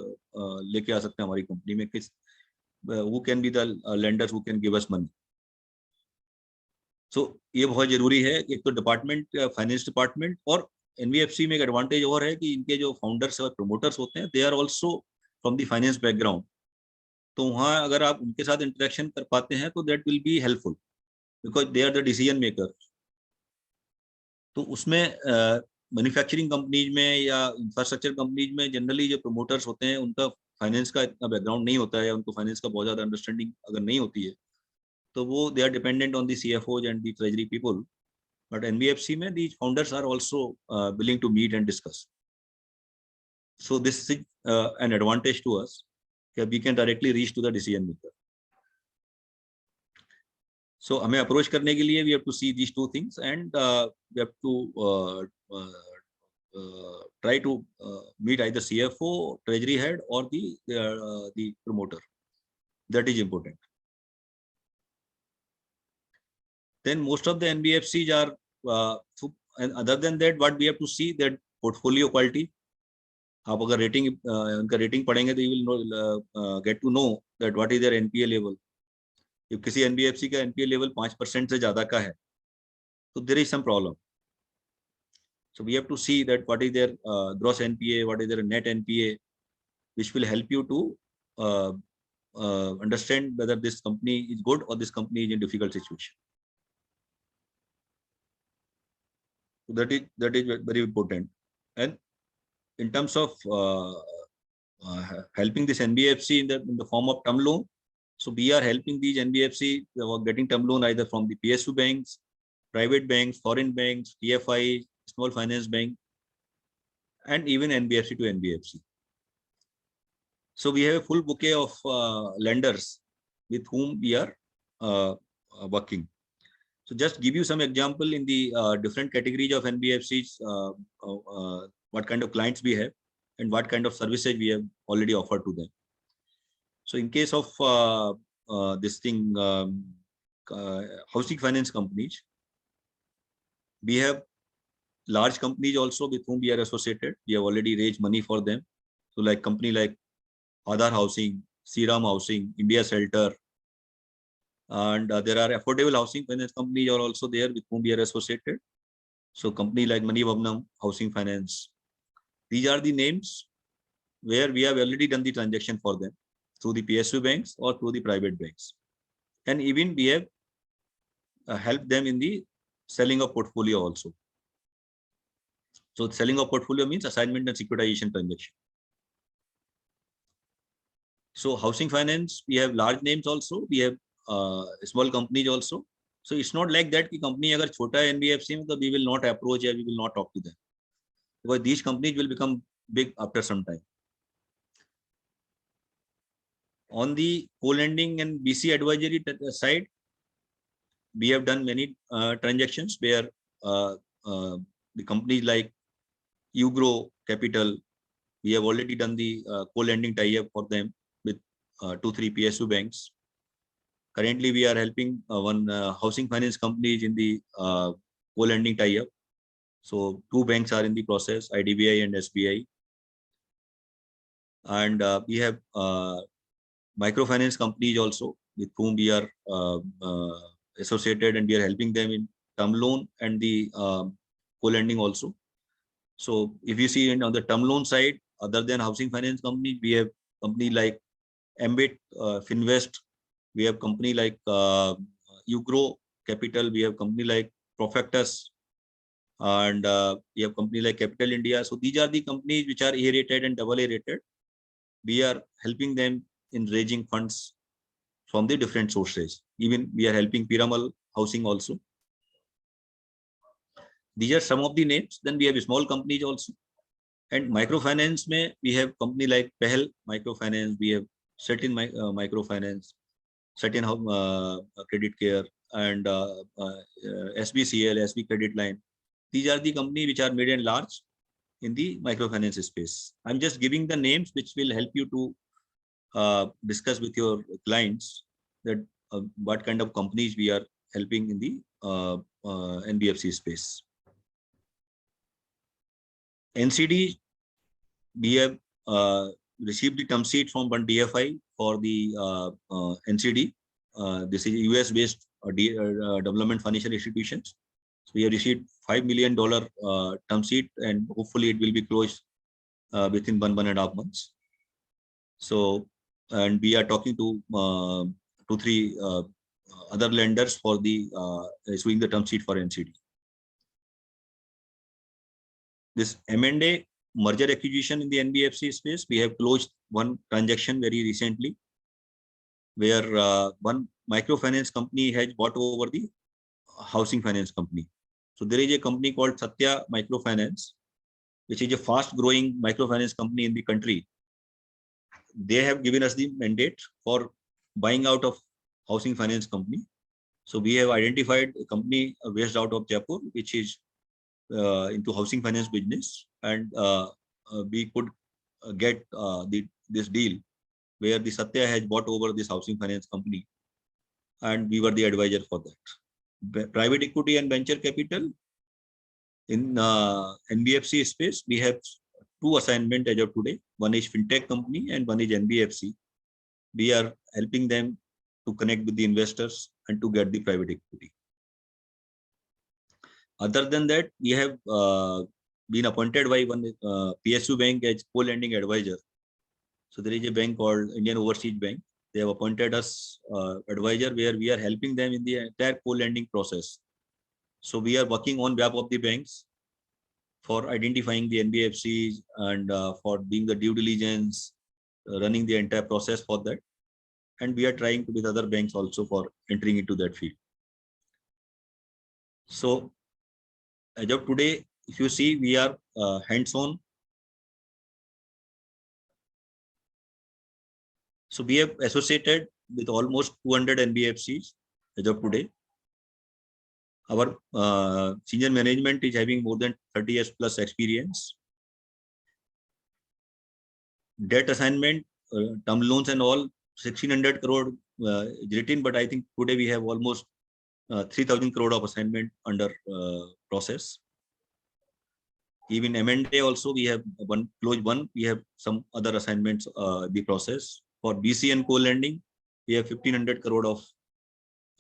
लेके आ सकते हैं हमारी कंपनी में, किस who can be the lenders who can give us money. सो ये बहुत जरूरी है। एक तो डिपार्टमेंट फाइनेंस डिपार्टमेंट, और NBFC में एक एडवांटेज और है कि इनके जो फाउंडर्स और प्रमोटर्स होते हैं they are also from the finance background. तो वहाँ अगर आप उनके साथ इंटरेक्शन कर पाते हैं तो that will be helpful because they are the decision maker. तो उसमें मैन्युफैक्चरिंग कंपनीज में या इंफ्रास्ट्रक्चर कंपनीज में जनरली जो प्रमोटर्स होते हैं उनका फाइनेंस का इतना बैकग्राउंड नहीं होता है, या उनको फाइनेंस का बहुत ज़्यादा अंडरस्टैंडिंग अगर नहीं होती है तो वो they are dependent on the CFOs and the treasury people But NBFC mein, these founders are also willing to meet and discuss. So this is an advantage to us. We can directly reach to the decision maker. So हमें approach करने के लिए we have to see these two things, and we have to try to meet either CFO, treasury head, or the promoter. That is important. Then most of the NBFCs are, and other than that, what we have to see that portfolio quality. आप अगर rating उनका rating पढ़ेंगे तो you will know, get to know that what is their NPA level. if किसी NBFC का NPA level 5% से ज्यादा का है, तो there is some problem. So we have to see that what is their gross NPA, what is their net NPA, which will help you to understand whether this company is good or this company is in difficult situation. So that is very important. And in terms of helping this NBFC in the form of term loan, so we are helping these NBFC getting term loan either from the PSU banks, private banks, foreign banks, TFI, small finance bank, and even NBFC to NBFC. So we have a full bouquet of lenders with whom we are working. So just give you some example in the different categories of NBFCs, what kind of clients we have and what kind of services we have already offered to them. So in case of this thing, housing finance companies, we have large companies also with whom we are associated. We have already raised money for them. So like company like Aadhar Housing, Seram Housing, India Shelter, and there are affordable housing finance companies are also there with whom we are associated. So company like Manivabnam Housing Finance. These are the names where we have already done the transaction for them through the PSU banks or through the private banks. And even we have helped them in the selling of portfolio also. So selling of portfolio means assignment and securitization transaction. So housing finance, we have large names also. We have small companies also. So it's not like that कि company अगर छोटा है NBFC में तो we will not approach or we will not talk to them, because these companies will become big after some time. On the co-lending and BC advisory side, we have done many transactions where the companies like Ugrow Capital, we have already done the co-lending tie-up for them with 2-3 PSU banks. Currently, we are helping one housing finance companies in the co-lending tie-up. So 2 banks are in the process, IDBI and SBI. And we have microfinance companies also with whom we are associated, and we are helping them in term loan and the co-lending also. So if you see on the term loan side, other than housing finance company, we have company like Ambit, Finvest, we have company like Ugrow Capital, we have company like Profectus, and we have company like Capital India. So these are the companies which are A rated and AA rated. We are helping them in raising funds from the different sources. Even we are helping Piramal Housing also. These are some of the names. Then we have small companies also. And microfinance mein, we have company like Pehel Microfinance, we have certain microfinance, certain credit care, and SBCL, SB Credit Line. These are the companies which are mid and large in the microfinance space. I'm just giving the names which will help you to discuss with your clients that what kind of companies we are helping in the NBFC space. NCD, we have received the term sheet from one DFI for the NCD. This is US based development financial institutions. So we have received $5 million term sheet, and hopefully it will be closed within 1.5 months. So, and we are talking to 2-3 other lenders for the issuing the term sheet for NCD. This M&A merger acquisition in the NBFC space, we have closed one transaction very recently, where one microfinance company has bought over the housing finance company. So there is a company called Satya Microfinance, which is a fast growing microfinance company in the country. They have given us the mandate for buying out of housing finance company. So we have identified a company based out of Jaipur, which is into housing finance business, and we could get this deal where the Satya has bought over this housing finance company, and we were the advisor for that. Private equity and venture capital in NBFC space, we have 2 assignments as of today. One is fintech company and one is NBFC. We are helping them to connect with the investors and to get the private equity. Other than that, we have been appointed by one PSU bank as co-lending advisor. So there is a bank called Indian Overseas Bank. They have appointed us advisor where we are helping them in the entire co-lending process. So we are working on behalf of the banks for identifying the NBFCs and for doing the due diligence, running the entire process for that. And we are trying to with other banks also for entering into that field. So as of today, if you see, we are hands-on. So we have associated with almost 200 NBFCs as of today. Our senior management is having more than 30 years plus experience. Debt assignment, term loans and all, 1600 crore is written, but I think today we have almost 3000 crore of assignment under process. Even M&A also we have closed one. We have some other assignments the process. For BC and co-lending, we have 1500 crore of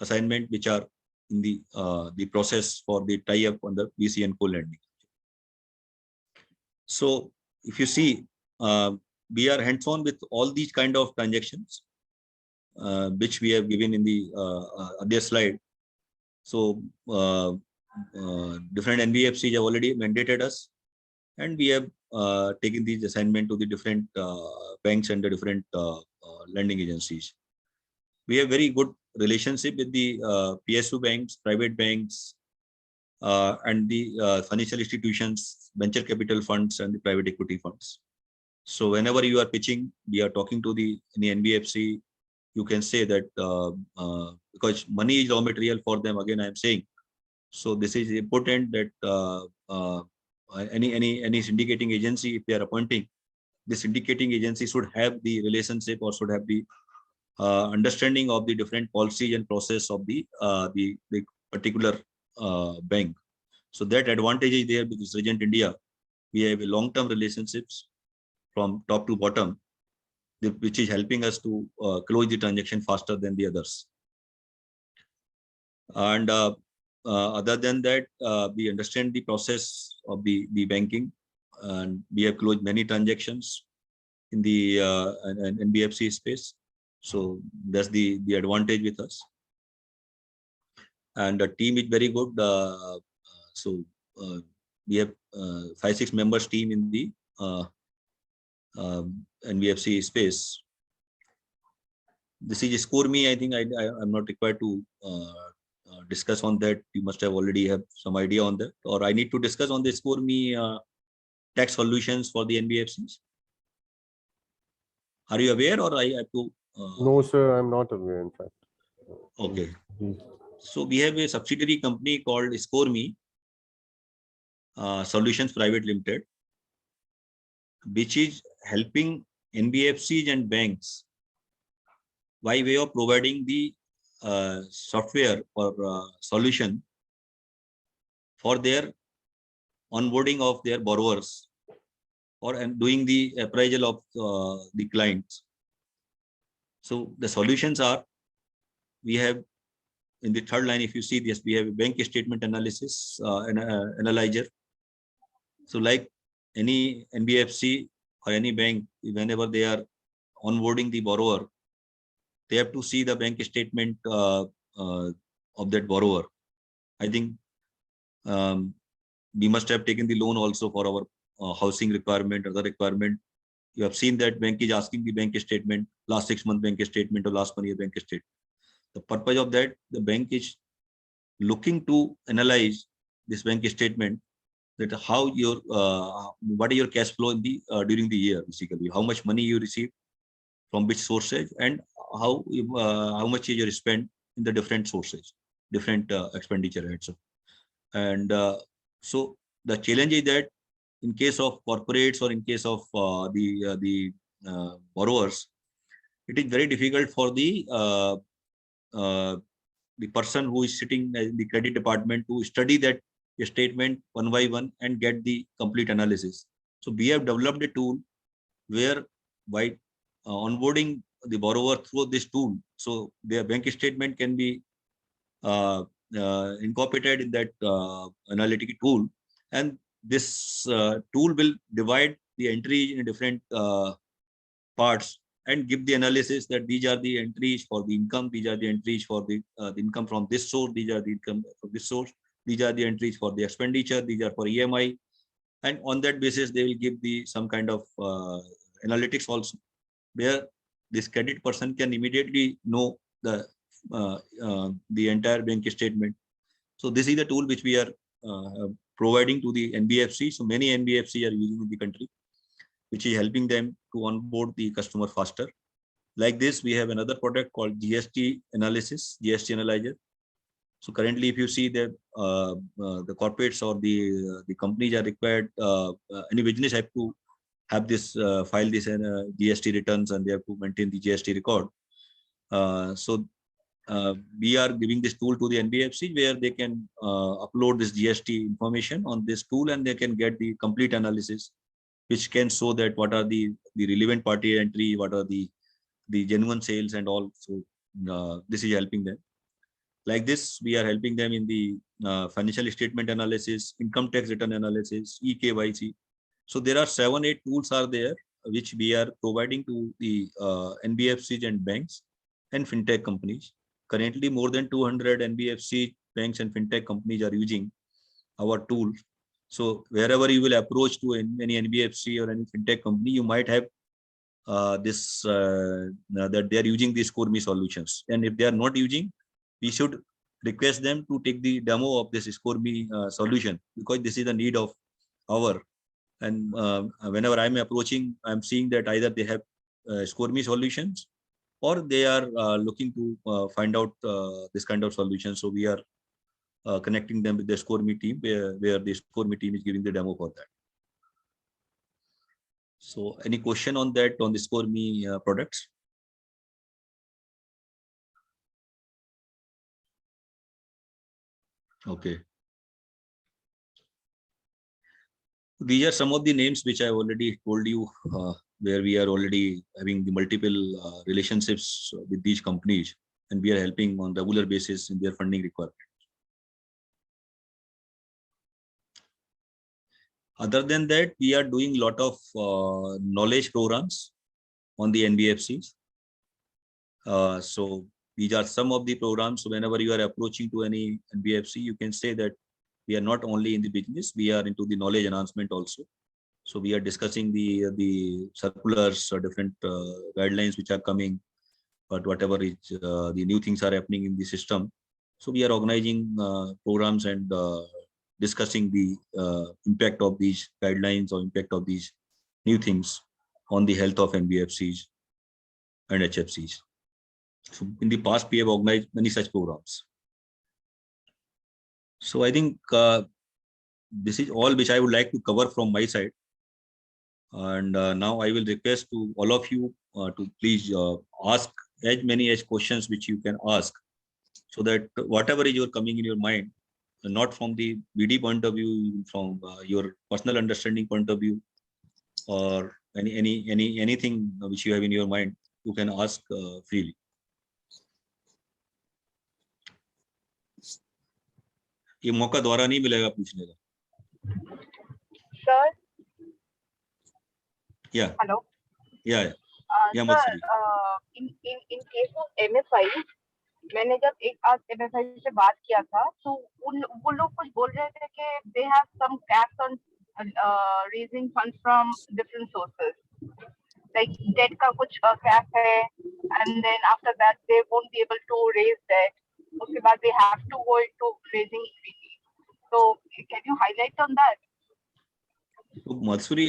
assignment which are in the process for the tie-up on the BC and co-lending. So if you see, we are hands-on with all these kind of transactions, which we have given in the other slide. So different NBFCs have already mandated us, and we have taken these assignment to the different banks and the different lending agencies. We have very good relationship with the PSU banks, private banks, and the financial institutions, venture capital funds, and the private equity funds. So whenever you are pitching, we are talking to the NBFC, you can say that because money is raw material for them. Again, I am saying, so this is important that any syndicating agency, if they are appointing, the syndicating agency should have the relationship or should have the understanding of the different policies and process of the particular bank. So that advantage is there because Regent India, we have a long-term relationships from top to bottom, which is helping us to close the transaction faster than the others. And other than that, we understand the process of the banking, and we have closed many transactions in the NBFC space. So that's the advantage with us. And the team is very good. So we have 5-6 members team in the NBFC space. This is ScoreMe. I think I'm not required to discuss on that. You must have already have some idea on that, or I need to discuss on the ScoreMe tax solutions for the NBFCs. Are you aware, or I have to? No, sir, I'm not aware, in fact. Okay. So we have a subsidiary company called ScoreMe Solutions Private Limited, which is helping NBFCs and banks by way of providing the software or solution for their onboarding of their borrowers or doing the appraisal of the clients. So the solutions are, we have in the third line, if you see this, we have a bank statement analysis analyzer. So like any NBFC or any bank, whenever they are onboarding the borrower, they have to see the bank statement of that borrower. I think we must have taken the loan also for our housing requirement, other requirement. You have seen that bank is asking the bank statement, last 6 month bank statement or last 1 year bank statement. The purpose of that, the bank is looking to analyze this bank statement, that how your what is your cash flow in the during the year, basically how much money you receive from which sources, and how much is your spent in the different sources, different expenditure heads. And so the challenge is that in case of corporates or in case of the borrowers, it is very difficult for the person who is sitting in the credit department to study that statement one by one and get the complete analysis. So we have developed a tool where by onboarding the borrower through this tool, so their bank statement can be incorporated in that analytic tool, and this tool will divide the entry in different parts and give the analysis that these are the entries for the income, these are the entries for the income from this source, these are the income from this source, these are the entries for the expenditure, these are for EMI, and on that basis they will give the some kind of analytics also, where this credit person can immediately know the entire bank statement. So this is the tool which we are providing to the NBFC. So many NBFC are using in the country, which is helping them to onboard the customer faster. Like this, we have another product called GST analysis, GST analyzer. So currently, if you see that the corporates or the companies are required, any business have to have this file this GST returns, and they have to maintain the GST record. So we are giving this tool to the NBFC where they can upload this GST information on this tool, and they can get the complete analysis, which can show that what are the relevant party entry, what are the genuine sales and all. So this is helping them. Like this, we are helping them in the financial statement analysis, income tax return analysis, eKYC. So there are 7-8 tools are there, which we are providing to the NBFCs and banks and fintech companies. Currently, more than 200 NBFC banks and fintech companies are using our tool. So wherever you will approach to any NBFC or any fintech company, you might have this that they are using the ScoreMe solutions. And if they are not using, we should request them to take the demo of this ScoreMe solution, because this is the need of our. And whenever I'm approaching, I'm seeing that either they have ScoreMe solutions or they are looking to find out this kind of solution. So we are connecting them with the ScoreMe team, where the ScoreMe team is giving the demo for that. So any question on that, on the ScoreMe products? Okay. These are some of the names which I already told you, where we are already having the multiple relationships with these companies, and we are helping on regular basis in their funding requirement. Other than that, we are doing a lot of knowledge programs on the NBFCs. So these are some of the programs. So whenever you are approaching to any NBFC, you can say that we are not only in the business, we are into the knowledge enhancement also. So we are discussing the circulars or different guidelines which are coming, but whatever is the new things are happening in the system. So we are organizing programs and discussing the impact of these guidelines or impact of these new things on the health of NBFCs and HFCs. So in the past, we have organized many such programs. So I think this is all which I would like to cover from my side. And now I will request to all of you to please ask as many as questions which you can ask, so that whatever is coming in your mind, not from the BD point of view, from your personal understanding point of view, or anything which you have in your mind, you can ask freely. ये मौका दोबारा नहीं मिलेगा पूछने का. Sir. Yeah. Hello. Yeah. Yeah. Sir, in case of MFI, मैंने जब एक आज MFI से बात किया था, तो वो लोग कुछ बोल रहे थे कि they have some caps on raising funds from different sources. Like debt का कुछ cap है, and then after that they won't be able to raise debt. उसके बाद they have to go into raising equity. So can you highlight on that? तो मधुसूरी,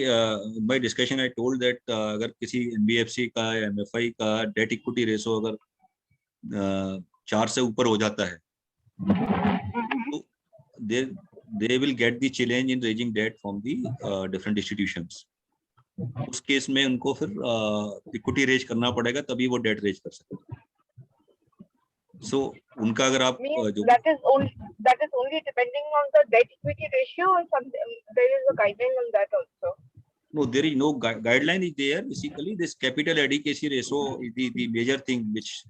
in my discussion I told that अगर किसी NBFC का या MFI का debt equity ratio अगर 4 से ऊपर हो जाता है तो they will get the challenge in raising debt from the different institutions. उस केस में उनको फिर इक्विटी रेज करना पड़ेगा, तभी वो डेट रेज कर सकते हैं. सो उनका अगर आप Means जो that is only depending on the debt equity ratio, or something, there is a guideline on that also. no, there is no guideline is there. Basically, this capital adequacy ratio is the major thing which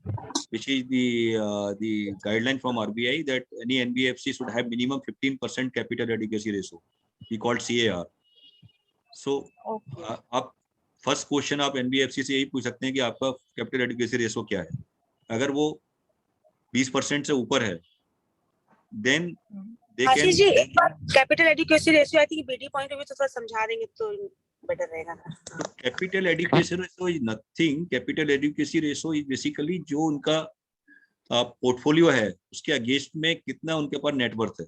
is the guideline from RBI that any NBFC should have minimum 15% capital adequacy ratio. We call CAR. So आप first question आप NBFC से यही पूछ सकते हैं कि आपका capital adequacy ratio क्या है. अगर वो 20% से ऊपर है, then they can. Ashish ji, एक बार capital adequacy ratio I think BD point of view से थोड़ा समझा देंगे तो बेटर रहेगा. Capital adequacy ratio is nothing. Capital adequacy ratio is basically जो उनका पोर्टफोलियो है उसके अगेंस्ट में कितना उनके पास नेटवर्थ है.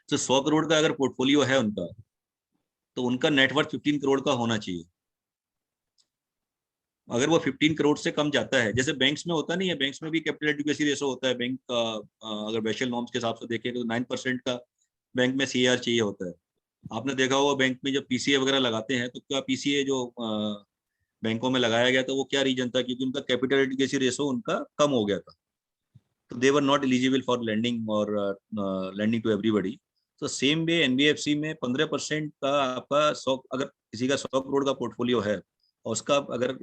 तो 100 करोड़ का अगर पोर्टफोलियो है उनका, तो उनका नेटवर्थ 15 करोड़ का होना चाहिए. अगर वो 15 करोड़ से कम जाता है, जैसे बैंक्स में होता नहीं है, बैंक्स में भी कैपिटल एडिक्वेसी रेशो होता है. बैंक का अगर बेसिल नॉर्म्स के हिसाब से देखें तो 9% का बैंक में CAR चाहिए होता है. आपने देखा होगा बैंक में जब PCA वगैरह लगाते हैं तो क्या PCA जो बैंकों में लगाया गया था वो क्या रीजन था, क्योंकि उनका कैपिटल एडिक्वेसी रेशो उनका कम हो गया था. तो they were not eligible for lending और लेंडिंग टू एवरीबडी. तो सेम वे NBFC में 15% का आपका 100, अगर किसी का 100 करोड़ का पोर्टफोलियो है और उसका अगर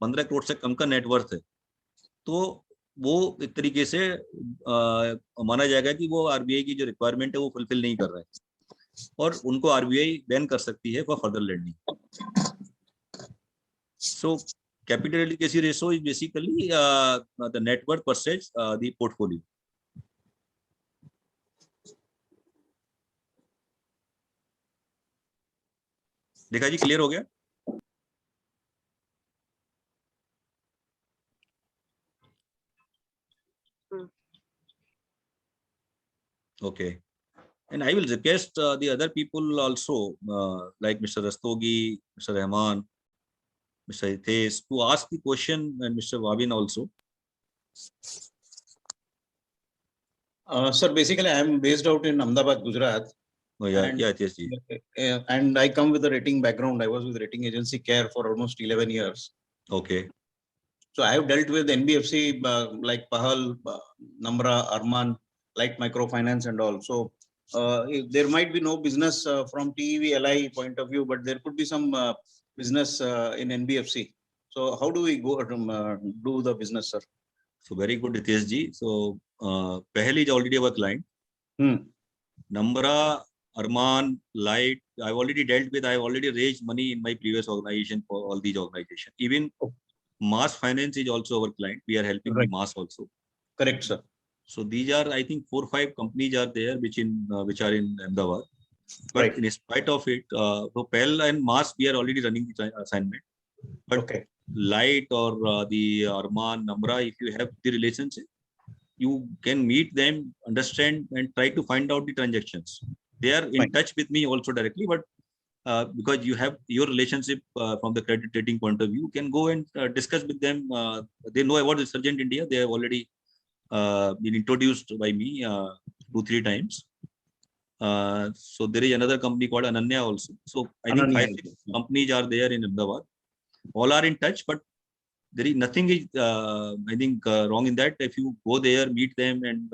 15 करोड़ से कम का नेटवर्थ है, तो वो एक तरीके से माना जाएगा कि वो RBI की जो रिक्वायरमेंट है वो फुलफिल नहीं कर रहा है और उनको RBI बैन कर सकती है for further lending. So capital adequacy ratio is basically the net worth versus the portfolio. देखा जी, क्लियर हो गया? Okay. And I will request the other people also, like Mr. Rastogi, Mr. Rahman, Mr. Hitesh, to ask the question, and Mr. Wabin also. Sir, basically, I am based out in Ahmedabad, Gujarat. Oh, yeah, And- yeah, Hitesh ji. And I come with a rating background. I was with rating agency CARE for almost 11 years. Okay. So I have dealt with NBFC like Pahal, Namra, Arman, Light Microfinance and all. So there might be no business from TEV LI point of view, but there could be some business in NBFC. So how do we go do the business, sir? So very good, Hitesh ji. So Pahal is already our client. Namra, Arman, Light, I've already dealt with. I've already raised money in my previous organization for all these organizations. Even Mass Finance is also our client. We are helping the Mass also. Correct, sir. So these are, I think, 4 or 5 companies are there which are in Ahmedabad. But in spite of it, so Pell and Mass, we are already running the assignment. But Light or the Arman, Namra, if you have the relationship, you can meet them, understand, and try to find out the transactions. They are in touch with me also directly, but because you have your relationship from the credit rating point of view, you can go and discuss with them. They know about Resurgent India. They have already been introduced by me 2-3 times. So there is another company called Ananya also. So I think 5-6 companies are there in Ahmedabad. All are in touch, but there is nothing is I think wrong in that. If you go there, meet them, and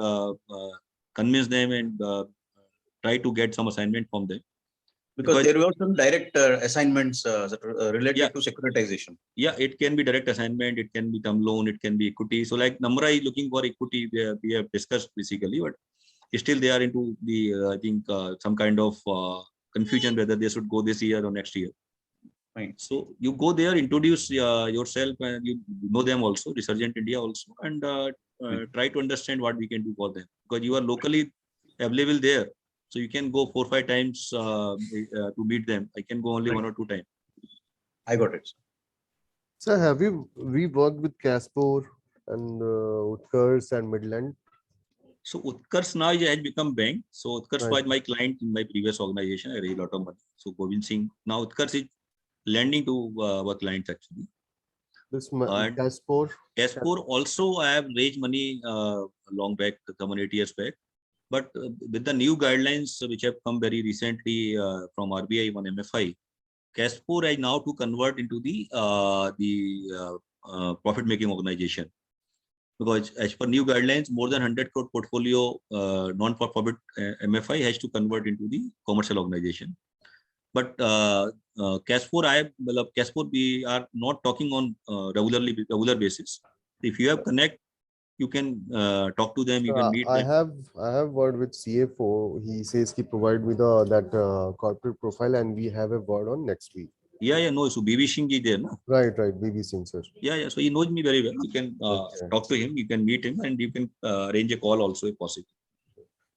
convince them, and try to get some assignment from them. Because there were some direct assignments related to securitization. Yeah, it can be direct assignment, it can be term loan, it can be equity. So like Namra is looking for equity, we have discussed basically, but still they are into the I think some kind of confusion whether they should go this year or next year. So you go there, introduce yourself, and you know them also, Resurgent India also, and try to understand what we can do for them, because you are locally available there. So you can go 4 or 5 times to meet them. I can go only 1 or 2 times. I got it. Sir, we worked with Caspor and Utkarsh and Midland? So Utkarsh now has become bank. So Utkarsh Right. was my client in my previous organization. I raised a lot of money. So Govind Singh, now Utkarsh is lending to our clients actually. This And Caspor. Caspor also I have raised money long back, 7 8 years back. But with the new guidelines which have come very recently from RBI on MFI, Caspor is now to convert into the profit-making organization. Because as per new guidelines, more than 100 crore portfolio non-for-profit MFI has to convert into the commercial organization. But Caspor, Caspor, we are not talking on regular basis. If you have connect, you can talk to them. You can meet I them. have word with CFO. He says he provide me that corporate profile, and we have a word on next week. Yeah, no. So BB Singh is there, no? Right, BB Singh, sir. Yeah. So he knows me very well. You can Okay. talk to him. You can meet him, and you can arrange a call also if possible.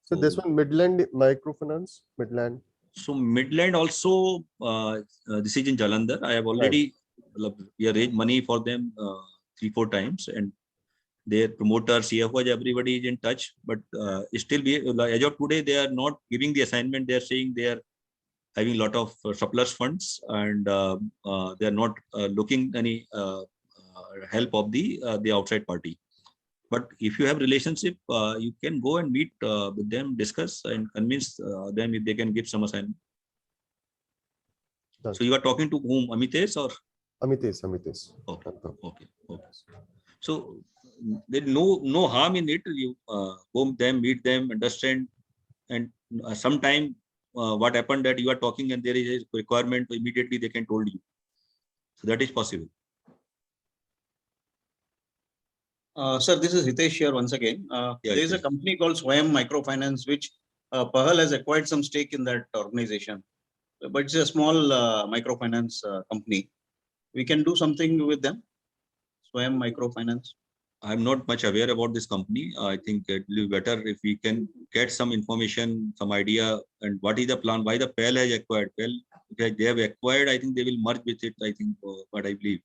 So this one, Midland Microfinance, Midland. So Midland also, this is in Jalandhar. I have already we arranged money for them 3-4 times, and their promoter, CFO, everybody is in touch. But still, as of today, they are not giving the assignment. They are saying they are having a lot of surplus funds, and they are not looking any help of the outside party. But if you have relationship, you can go and meet with them, discuss, and convince them if they can give some assignment. Done. So you are talking to whom? Amitesh or? Amitesh. Okay. So there is no harm in it. You go them, meet them, understand, and sometime what happened that you are talking and there is a requirement, immediately they can told you. So that is possible. Sir, this is Hitesh here once again. There is a Hitesh. company called Swayam Microfinance, which Pahal has acquired some stake in that organization. But it's a small microfinance company. We can do something with them. Swayam Microfinance. I'm not much aware about this company. I think it will be better if we can get some information, some idea, and what is the plan, why the PEL has acquired. PEL, if they have acquired, I think they will merge with it, I think, what I believe.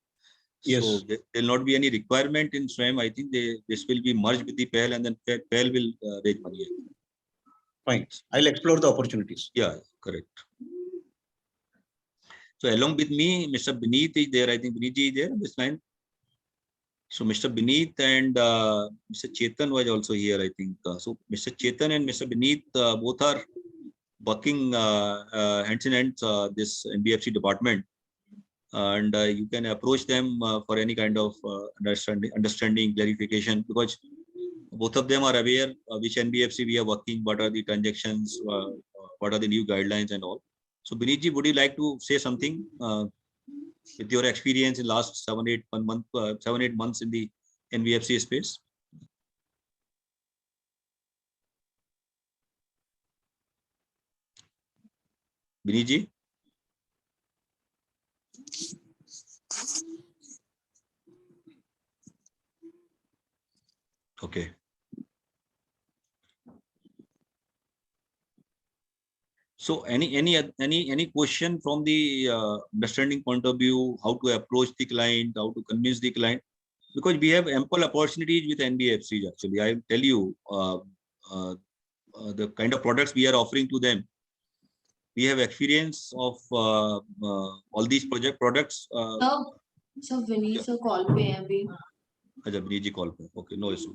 Yes. So there will not be any requirement in SWAYAM. I think this will be merged with the PEL, and then PEL will raise money. Fine. I'll explore the opportunities. Yeah, correct. So along with me, Mr. Beneath is there. I think Beneath is there on this line. So Mr. Beneath and Mr. Chetan was also here, I think. So Mr. Chetan and Mr. Beneath both are working hands in hands this NBFC department, and you can approach them for any kind of understanding, clarification, because both of them are aware which NBFC we are working, what are the transactions, what are the new guidelines and all. So Beneath ji, would you like to say something? With your experience in last 7-8 months in the NBFC space? Beneath ji? Okay. So any question from the understanding point of view, how to approach the client, how to convince the client? Because we have ample opportunities with NBFCs actually. I tell you the kind of products we are offering to them. We have experience of all these products. So Vinny, so call पे हैं अभी. अच्छा, Vinny ji call पे. Okay, no issue.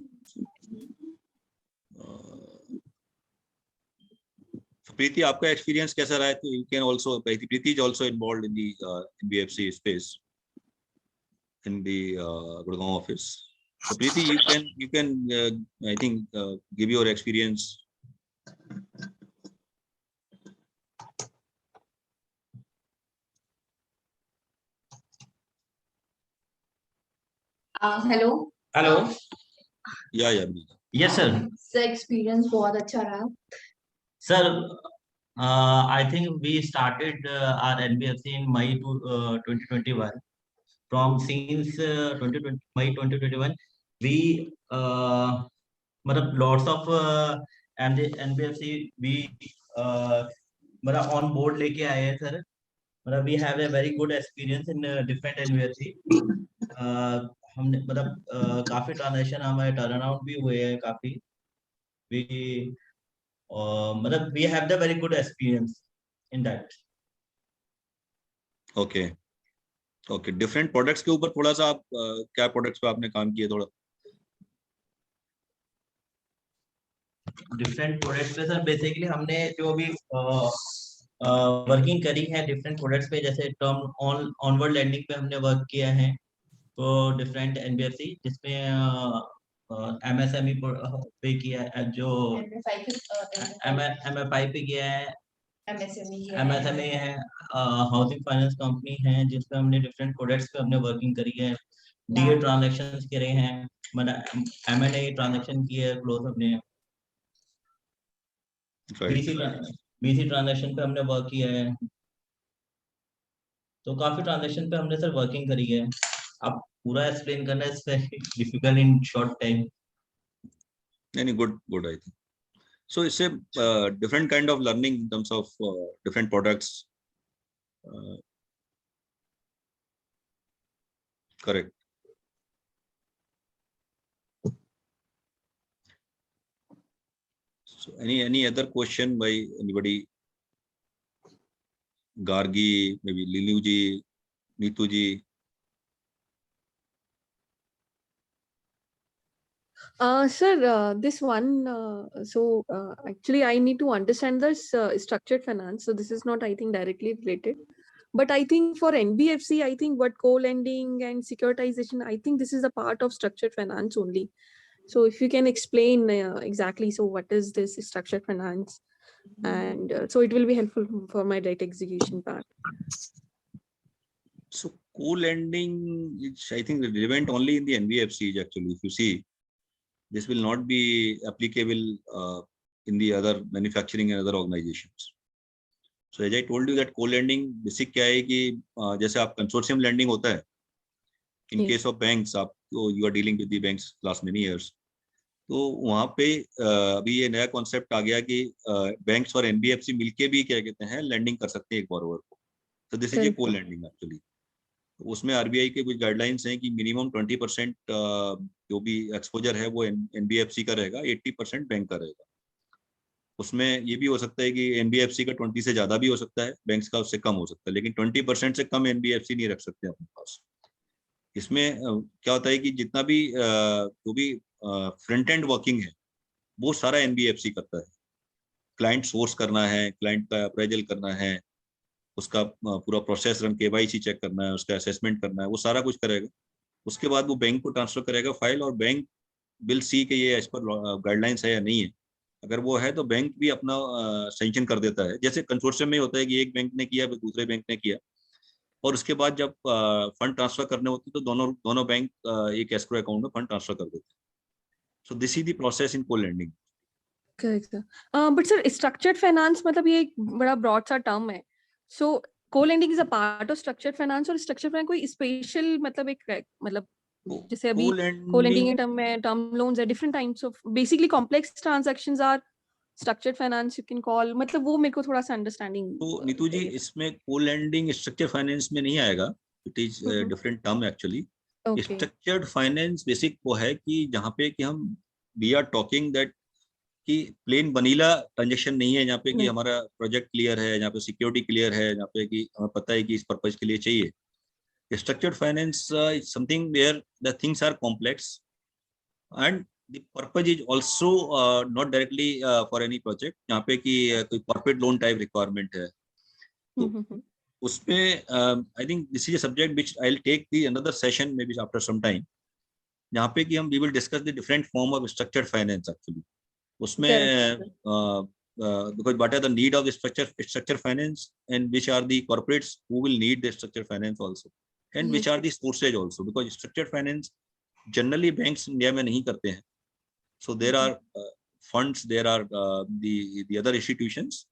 So Preeti, आपका experience कैसा रहा है? तो you can also, Preeti is also involved in the NBFC space in the Gurgaon office. So Preeti, you can I think give your experience. Hello. Hello. Yeah. Yes, sir. So experience बहुत अच्छा रहा. Sir, I think we started our NBFC in May 2021. From since 2020, May 2021, we lots of NBFC we on board लेके आए हैं sir. We have a very good experience in different NBFC. हमने काफी transaction हमारे turn around भी हुए हैं काफी. we we have the very good experience in that. Okay okay, different products के ऊपर थोड़ा सा आप क्या प्रोडक्ट्स पे आपने काम किया थोड़ा? डिफरेंट प्रोडक्ट्स पे सर बेसिकली हमने जो भी वर्किंग करी है डिफरेंट प्रोडक्ट्स पे, जैसे टर्म ऑनवर्ड लैंडिंग पे हमने वर्क किया है तो डिफरेंट एनबीएफसी, जिसमें एमएसएमई पे किया है, जो एमएफआई पे किया है, एमएसएमई है, हाउसिंग फाइनेंस कंपनी है, जिसपे हमने डिफरेंट प्रोडक्ट्स पे हमने वर्किंग करी है, डीए ट्रांजैक्शंस करे हैं, मतलब एमएनए ट्रांजैक्शन किए है क्लोज हमने, बीसी ट्रांजैक्शन पे हमने वर्क किया है, तो काफी ट्रांजैक्शन पे हमने सर वर्किंग करी है। अब पूरा एक्सप्लेन करना is very difficult in short time. नहीं, good I think so. It's a different kind of learning in terms of different products. Correct. So any other question by anybody? Gargi, maybe Lilu ji, Neetu ji. Sir, this one, actually I need to understand this structured finance. So this is not, I think, directly related. But I think for NBFC, I think what co-lending and securitization, I think this is a part of structured finance only. So if you can explain exactly, so what is this structured finance? And so it will be helpful for my debt execution part. So co-lending, it's I think relevant only in the NBFCs actually. If you see, this will not be applicable in the other manufacturing and other organizations. So as I told you that co-lending basic क्या है कि जैसे आप consortium lending होता है, in case of banks, आप you are dealing with the banks last many years, तो वहाँ पे अभी ये नया कॉन्सेप्ट आ गया कि बैंक्स और एनबीएफसी मिलके भी क्या कहते हैं लैंडिंग कर सकते हैं एक बोरोवर को. तो दिस इज ए को लैंडिंग एक्चुअली. उसमें आरबीआई के कुछ गाइडलाइंस हैं कि मिनिमम 20% जो भी एक्सपोजर है वो एनबीएफसी का रहेगा, 80% बैंक का रहेगा. उसमें ये भी हो सकता है कि एनबीएफसी का 20 से ज्यादा भी हो सकता है, बैंक्स का उससे कम हो सकता है, लेकिन 20% से कम एनबीएफसी नहीं रख सकते अपने पास. इसमें क्या होता है कि जितना भी जो भी फ्रंट एंड वर्किंग है वो सारा एनबीएफसी करता है. क्लाइंट सोर्स करना है, क्लाइंट का अप्रेजल करना है, उसका पूरा प्रोसेस रन, केवाईसी चेक करना है, उसका असेसमेंट करना है, वो सारा कुछ करेगा. उसके बाद वो बैंक को ट्रांसफर करेगा फाइल, और बैंक विल सी कि ये एज पर गाइडलाइंस है या नहीं है. अगर वो है तो बैंक भी अपना सैंक्शन कर देता है. जैसे कंसोर्शियम में होता है कि एक बैंक ने किया फिर दूसरे बैंक ने किया, और उसके बाद जब फंड ट्रांसफर करने होते हैं तो दोनों बैंक एक एस्क्रो अकाउंट में फंड ट्रांसफर कर देते हैं. So this is the process in co-lending. Correct, sir. But sir, structured finance मतलब ये एक बड़ा broad सा term है. So co-lending is a part of structured finance, और structured finance कोई special मतलब एक मतलब जैसे अभी co-lending के term में term loans है, different types of basically complex transactions are structured finance you can call. मतलब वो मेरे को थोड़ा सा understanding. तो नीतू जी इसमें co-lending structured finance में नहीं आएगा. It is a different term actually. Structured finance basic वो है कि जहाँ पे कि हम we are talking that कि प्लेन वनीला ट्रांजेक्शन नहीं है, जहाँ पे कि हमारा प्रोजेक्ट क्लियर है, जहाँ पे सिक्योरिटी क्लियर है, जहाँ पे कि हमें पता है कि इस पर्पज के लिए चाहिए. Structured finance is something where the things are complex and the purpose is also not directly for any project. जहाँ पे कि कोई कॉर्पोरेट लोन टाइप रिक्वायरमेंट है, तो उसमें I think this is a subject which I will take the another session maybe after some time, जहाँ पे कि हम we will discuss the different form of structured finance actually. उसमें because what are the need of the structured finance and which are the corporates who will need the structured finance also, and which are the sources also, because structured finance generally banks India में नहीं करते हैं. So there are funds, there are the other institutions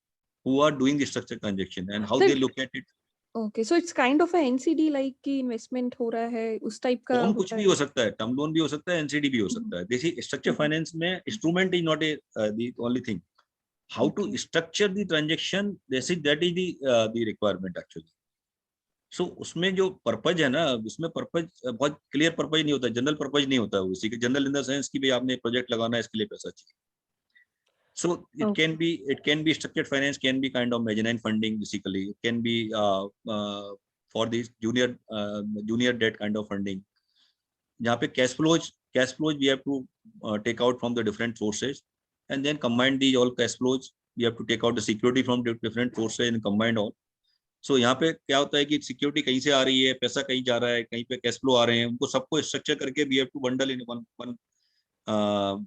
who are doing the structured transaction and how they look at it. Okay, so it's kind of a NCD like कि investment हो रहा है उस type का. Loan कुछ भी हो सकता है, टर्म लोन भी हो सकता है, एनसीडी भी हो सकता है. देखिए स्ट्रक्चर फाइनेंस में instrument is not the only thing. How to structure the transaction, that is the requirement actually. So उसमें जो पर्पज है ना, उसमें पर्पज बहुत क्लियर पर्पज नहीं होता, जनरल पर्पज नहीं होता है. उसी के जनरल इन द सेंस कि भाई आपने प्रोजेक्ट लगाना है, इसके लिए पैसा चाहिए. So it can be structured finance, can be kind of mezzanine funding basically. It can be for this junior debt kind of funding. जहाँ पे cash flows we have to take out from the different sources and then combine these all cash flows. We have to take out the security from different sources and combine all. So यहाँ पे क्या होता है कि security कहीं से आ रही है, पैसा कहीं जा रहा है, कहीं पे कैश फ्लो आ रहे हैं, उनको सबको स्ट्रक्चर करके we have to bundle in one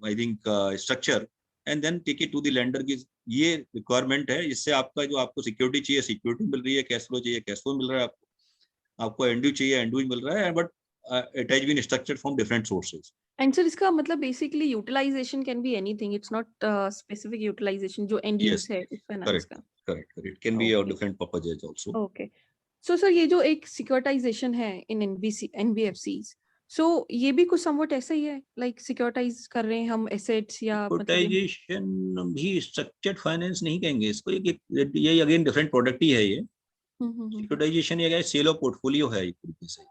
I think structure and then take it to the lender की ये रिक्वायरमेंट है, इससे आपका जो आपको सिक्योरिटी चाहिए सिक्योरिटी मिल रही है, कैश फ्लो चाहिए कैश फ्लो मिल रहा है, आपको एंड्यू चाहिए एंड्यू मिल रहा है, but it has been structured from different sources. And sir, इसका मतलब basically utilization can be anything. It's not specific utilization जो end use है इस finance का. Correct. It can be of different purposes also. Okay. So sir, ये जो एक securitization है in NBFCs, so ये भी कुछ somewhat ऐसा ही है, like securitize कर रहे हैं हम assets या Securitization भी structured finance नहीं कहेंगे इसको, ये again different product ही है ये. Securitization ये sale of portfolio है एक तरीके से.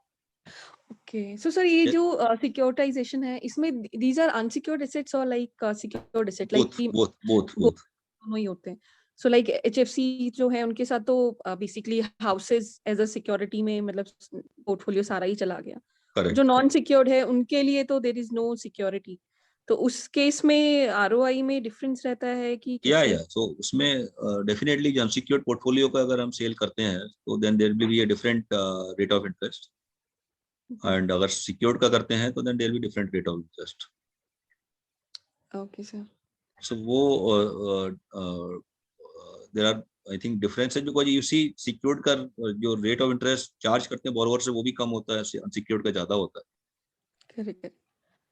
Okay, so sir, ये जो securitization है, इसमें these are unsecured assets or like secured assets, like both दोनों ही होते हैं. So like HFC जो है उनके साथ तो basically houses as a security में मतलब portfolio सारा ही चला गया. Correct. जो non secured है उनके लिए तो there is no security. तो उस केस में ROI में difference रहता है कि so उसमें definitely जो unsecured portfolio का अगर हम sale करते हैं तो then there will be a different rate of interest. And अगर secured का करते हैं तो then there will be different rate of interest. Okay sir. So वो there are I think differences because you see secured का जो rate of interest charge करते हैं borrower से वो भी कम होता है, unsecured का ज्यादा होता है. Correct.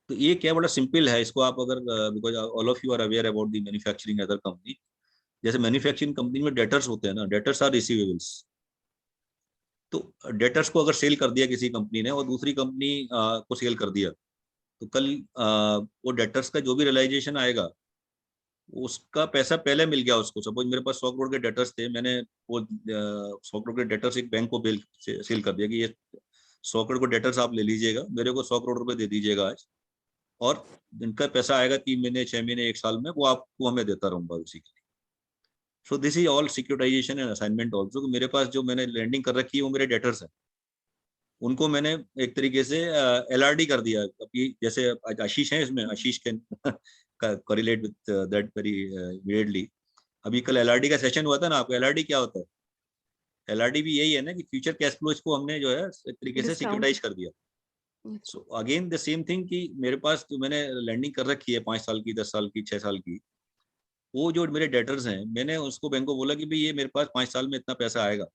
तो ये क्या बड़ा सिंपल है, इसको आप अगर because all of you are aware about the manufacturing other company, जैसे मैन्युफैक्चरिंग कंपनी में डेटर्स होते हैं ना, डेटर्स आर रिसीवेबल्स. तो डेटर्स को अगर सेल कर दिया किसी कंपनी ने और दूसरी कंपनी को सेल कर दिया तो कल वो डेटर्स का जो भी रियलाइजेशन आएगा उसका पैसा पहले मिल गया उसको. सपोज मेरे पास 100 करोड़ के डेटर्स थे, मैंने वो 100 करोड़ के डेटर्स एक बैंक को सेल कर दिया कि ये 100 करोड़ को डेटर्स आप ले लीजिएगा, मेरे को 100 करोड़ रुपए दे दीजिएगा आज, और इनका पैसा आएगा 3 महीने 6 महीने 1 साल में, वो आपको हमें देता रहूंगा उसी के लिए. So this is all securitization and assignment also. मेरे पास जो मैंने लैंडिंग कर रखी है वो मेरे डेटर्स हैं, उनको मैंने एक तरीके से LRD कर दिया. अभी जैसे आशीष है इसमें, Ashish can correlate with that very weirdly. अभी कल LRD का सेशन हुआ था ना, आपको LRD क्या होता है? LRD भी यही है ना कि फ्यूचर कैश फ्लोज को हमने जो है एक तरीके से सिक्योरिटाइज कर दिया. So again the same thing कि मेरे पास जो मैंने लैंडिंग कर रखी है 5 साल की 10 साल की 6 साल की, वो जो मेरे डेटर्स हैं मैंने उसको बैंक को बोला कि भाई ये मेरे पास 5 साल में इतना पैसा आएगा,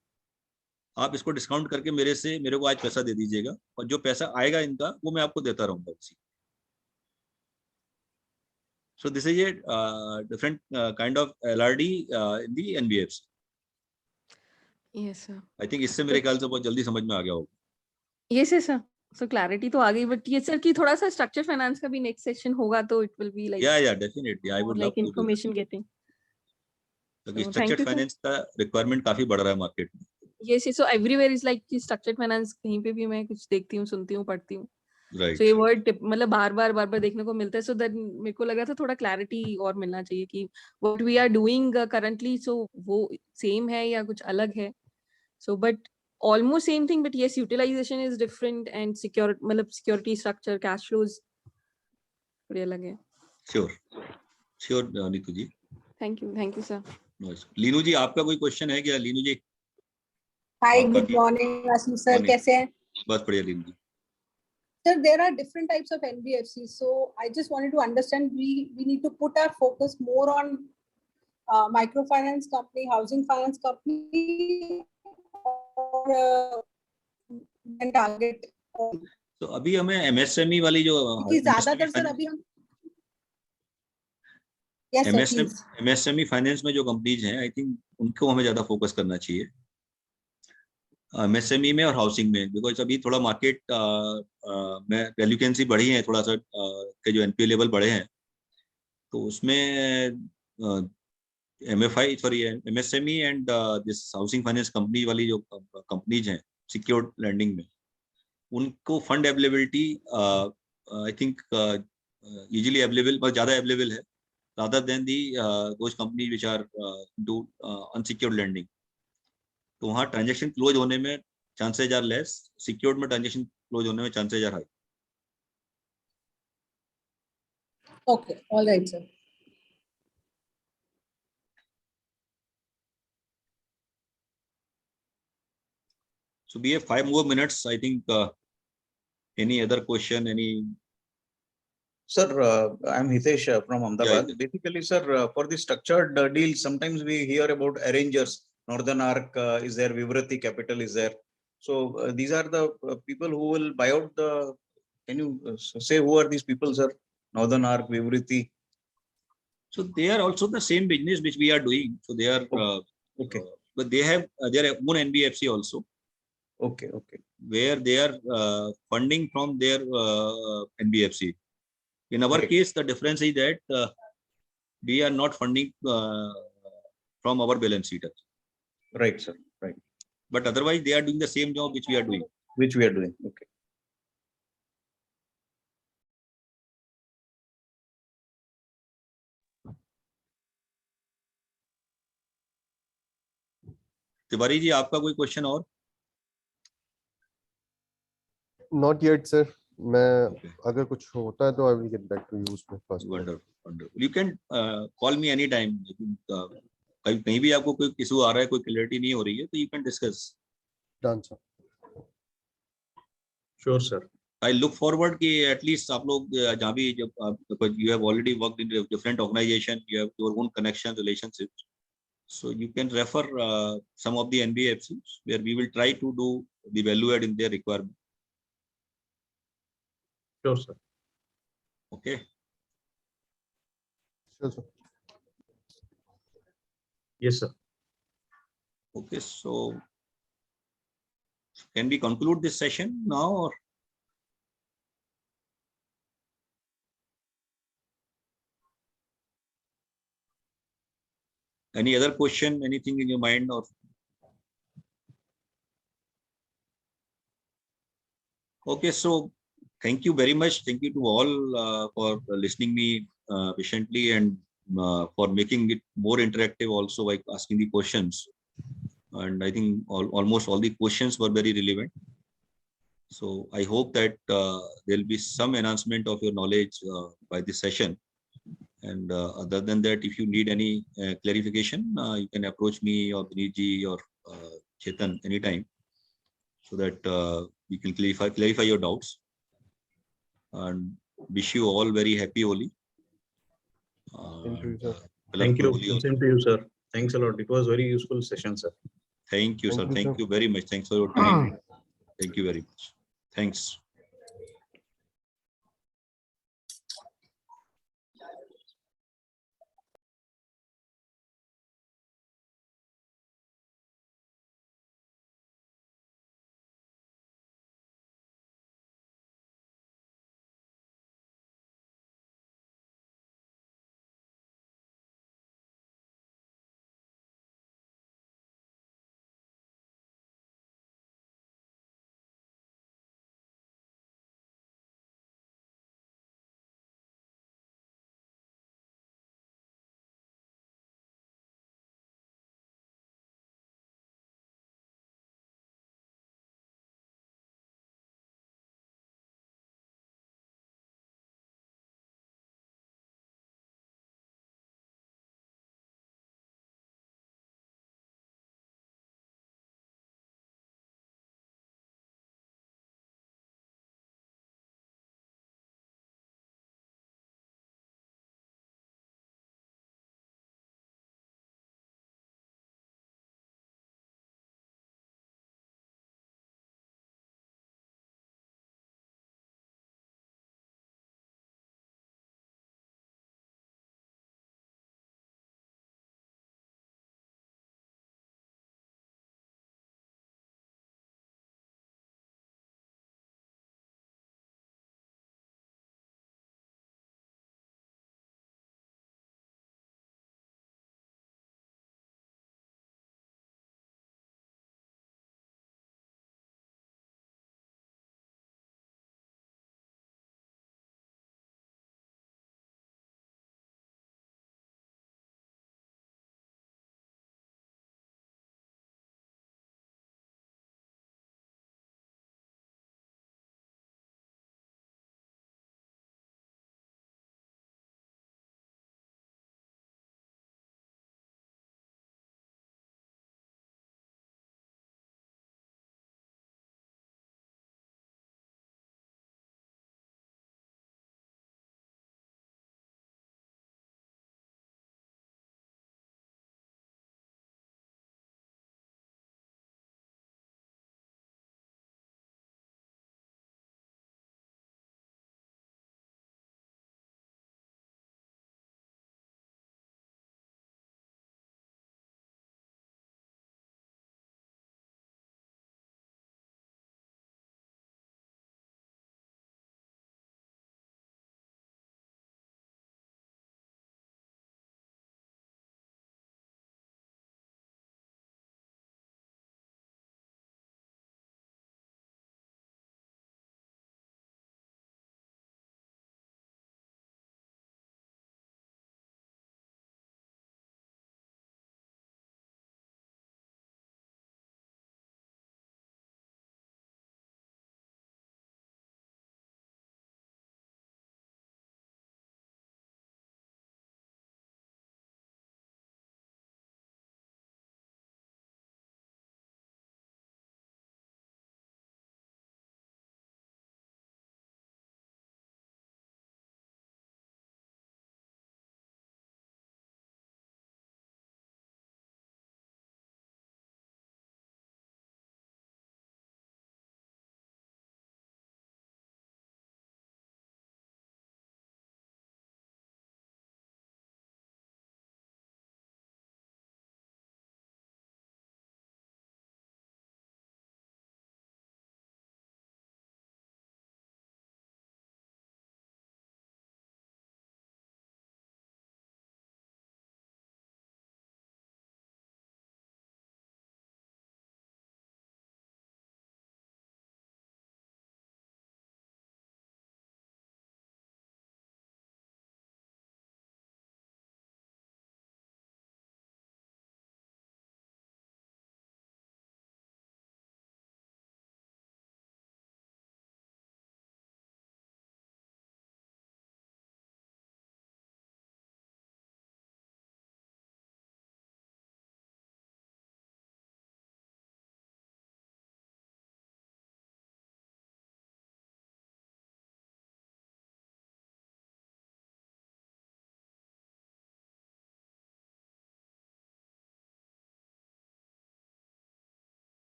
आप इसको डिस्काउंट करके मेरे को आज पैसा दे दीजिएगा, और जो पैसा आएगा इनका वो मैं आपको देता रहूंगा उसी. So this is a different kind of LRD in the NBFC. Yes sir. I think इससे मेरे ख्याल से बहुत जल्दी समझ में आ गया होगा. Yes sir. So clarity तो आ गई, but ये सर कि थोड़ा सा structure finance का भी next session होगा तो it will be like yeah definitely I would love like to information getting. क्योंकि structured finance का requirement काफी बढ़ रहा है मार्केट में. Yes, so everywhere is like कि structured finance, कहीं पे भी मैं कुछ देखती हूँ, सुनती हूँ, पढ़ती हूँ. Right. So ये word मतलब बार बार देखने को मिलता है. So that मेरे को लगा था थोड़ा clarity और मिलना चाहिए कि what we are doing currently, so वो same है या कुछ अलग है. So but almost same thing, but yes, utilization is different and मतलब security structure, cash flows थोड़ी अलग है. Sure Neetu ji. Thank you sir. Leenu जी आपका कोई क्वेश्चन है क्या? लीनू जी. Hi, good morning, Ashish sir. कैसे हैं? बस बढ़िया लीनू जी. Sir, there are different types of NBFCs, so I just wanted to understand we need to put our focus more on microfinance company, housing finance company, or target. तो अभी हमें MSME वाली जो ज्यादातर सर अभी हम MSME फाइनेंस में जो कंपनीज हैं आई थिंक उनको हमें ज्यादा फोकस करना चाहिए MSME में और हाउसिंग में, बिकॉज अभी थोड़ा मार्केट में वैल्यूकेंसी बढ़ी है, थोड़ा सा के जो NPA लेवल बढ़े हैं, तो उसमें MSME and this housing finance company वाली जो कंपनीज हैं सिक्योर्ड लैंडिंग में, उनको fund availability I think easily available, बहुत ज़्यादा अवेलेबल है, rather than the those companies which are do unsecured lending. तो वहाँ ट्रांजेक्शन क्लोज होने में चांसेज आर लेस, सिक्योर्ड में ट्रांजेक्शन क्लोज होने में chances are high. Okay, all right, sir. So we have 5 more minutes. I think any other question, any? Sir, I'm Hitesh from Ahmedabad. Yeah. Basically, sir, for the structured deals, sometimes we hear about arrangers. Northern Arc is there, Vivrati Capital is there. So these are the people who will buy out the. Can you say who are these people, sir? Northern Arc, Vivrati. So they are also the same business which we are doing. So they are Okay. but they have their own NBFC also. Okay. Okay. Where they are funding from their NBFC. In our Correct. case, the difference is that we are not funding from our balance sheet. Right, sir. Right. But otherwise, they are doing the same job which we are doing. Which we are doing. Okay. Tiwari ji, आपका कोई question और? Not yet, sir. मैं अगर कुछ होता है तो I will get back to you उसमें first. Wonderful, wonderful. You can call me anytime. कहीं भी आपको कोई इशू आ रहा है, कोई क्लैरिटी नहीं हो रही है, तो you can discuss. Done, sir. Sure, sir. I look forward कि at least आप लोग जहाँ भी जब you have already worked in different organization, you have your own connections, relationships. So you can refer some of the NBFCs where we will try to do the value add in their requirement. Sure, sir. Okay. Sure, sir. Yes, sir. Okay. So can we conclude this session now or? Any other question, anything in your mind or? Okay, so thank you very much. Thank you to all for listening me patiently and for making it more interactive also by asking the questions. And I think almost all the questions were very relevant. So I hope that there will be some enhancement of your knowledge by this session. And other than that, if you need any clarification, you can approach me or Vineet or Chetan anytime, so that we can clarify your doubts. And wish you all very happy Holi. Thank you, sir. Thank you. Same to you, sir. Thanks a lot. It was very useful session, sir. Thank you, sir. Thank you, Thank sir. you very much. Thanks for your time. Thank you very much. Thanks.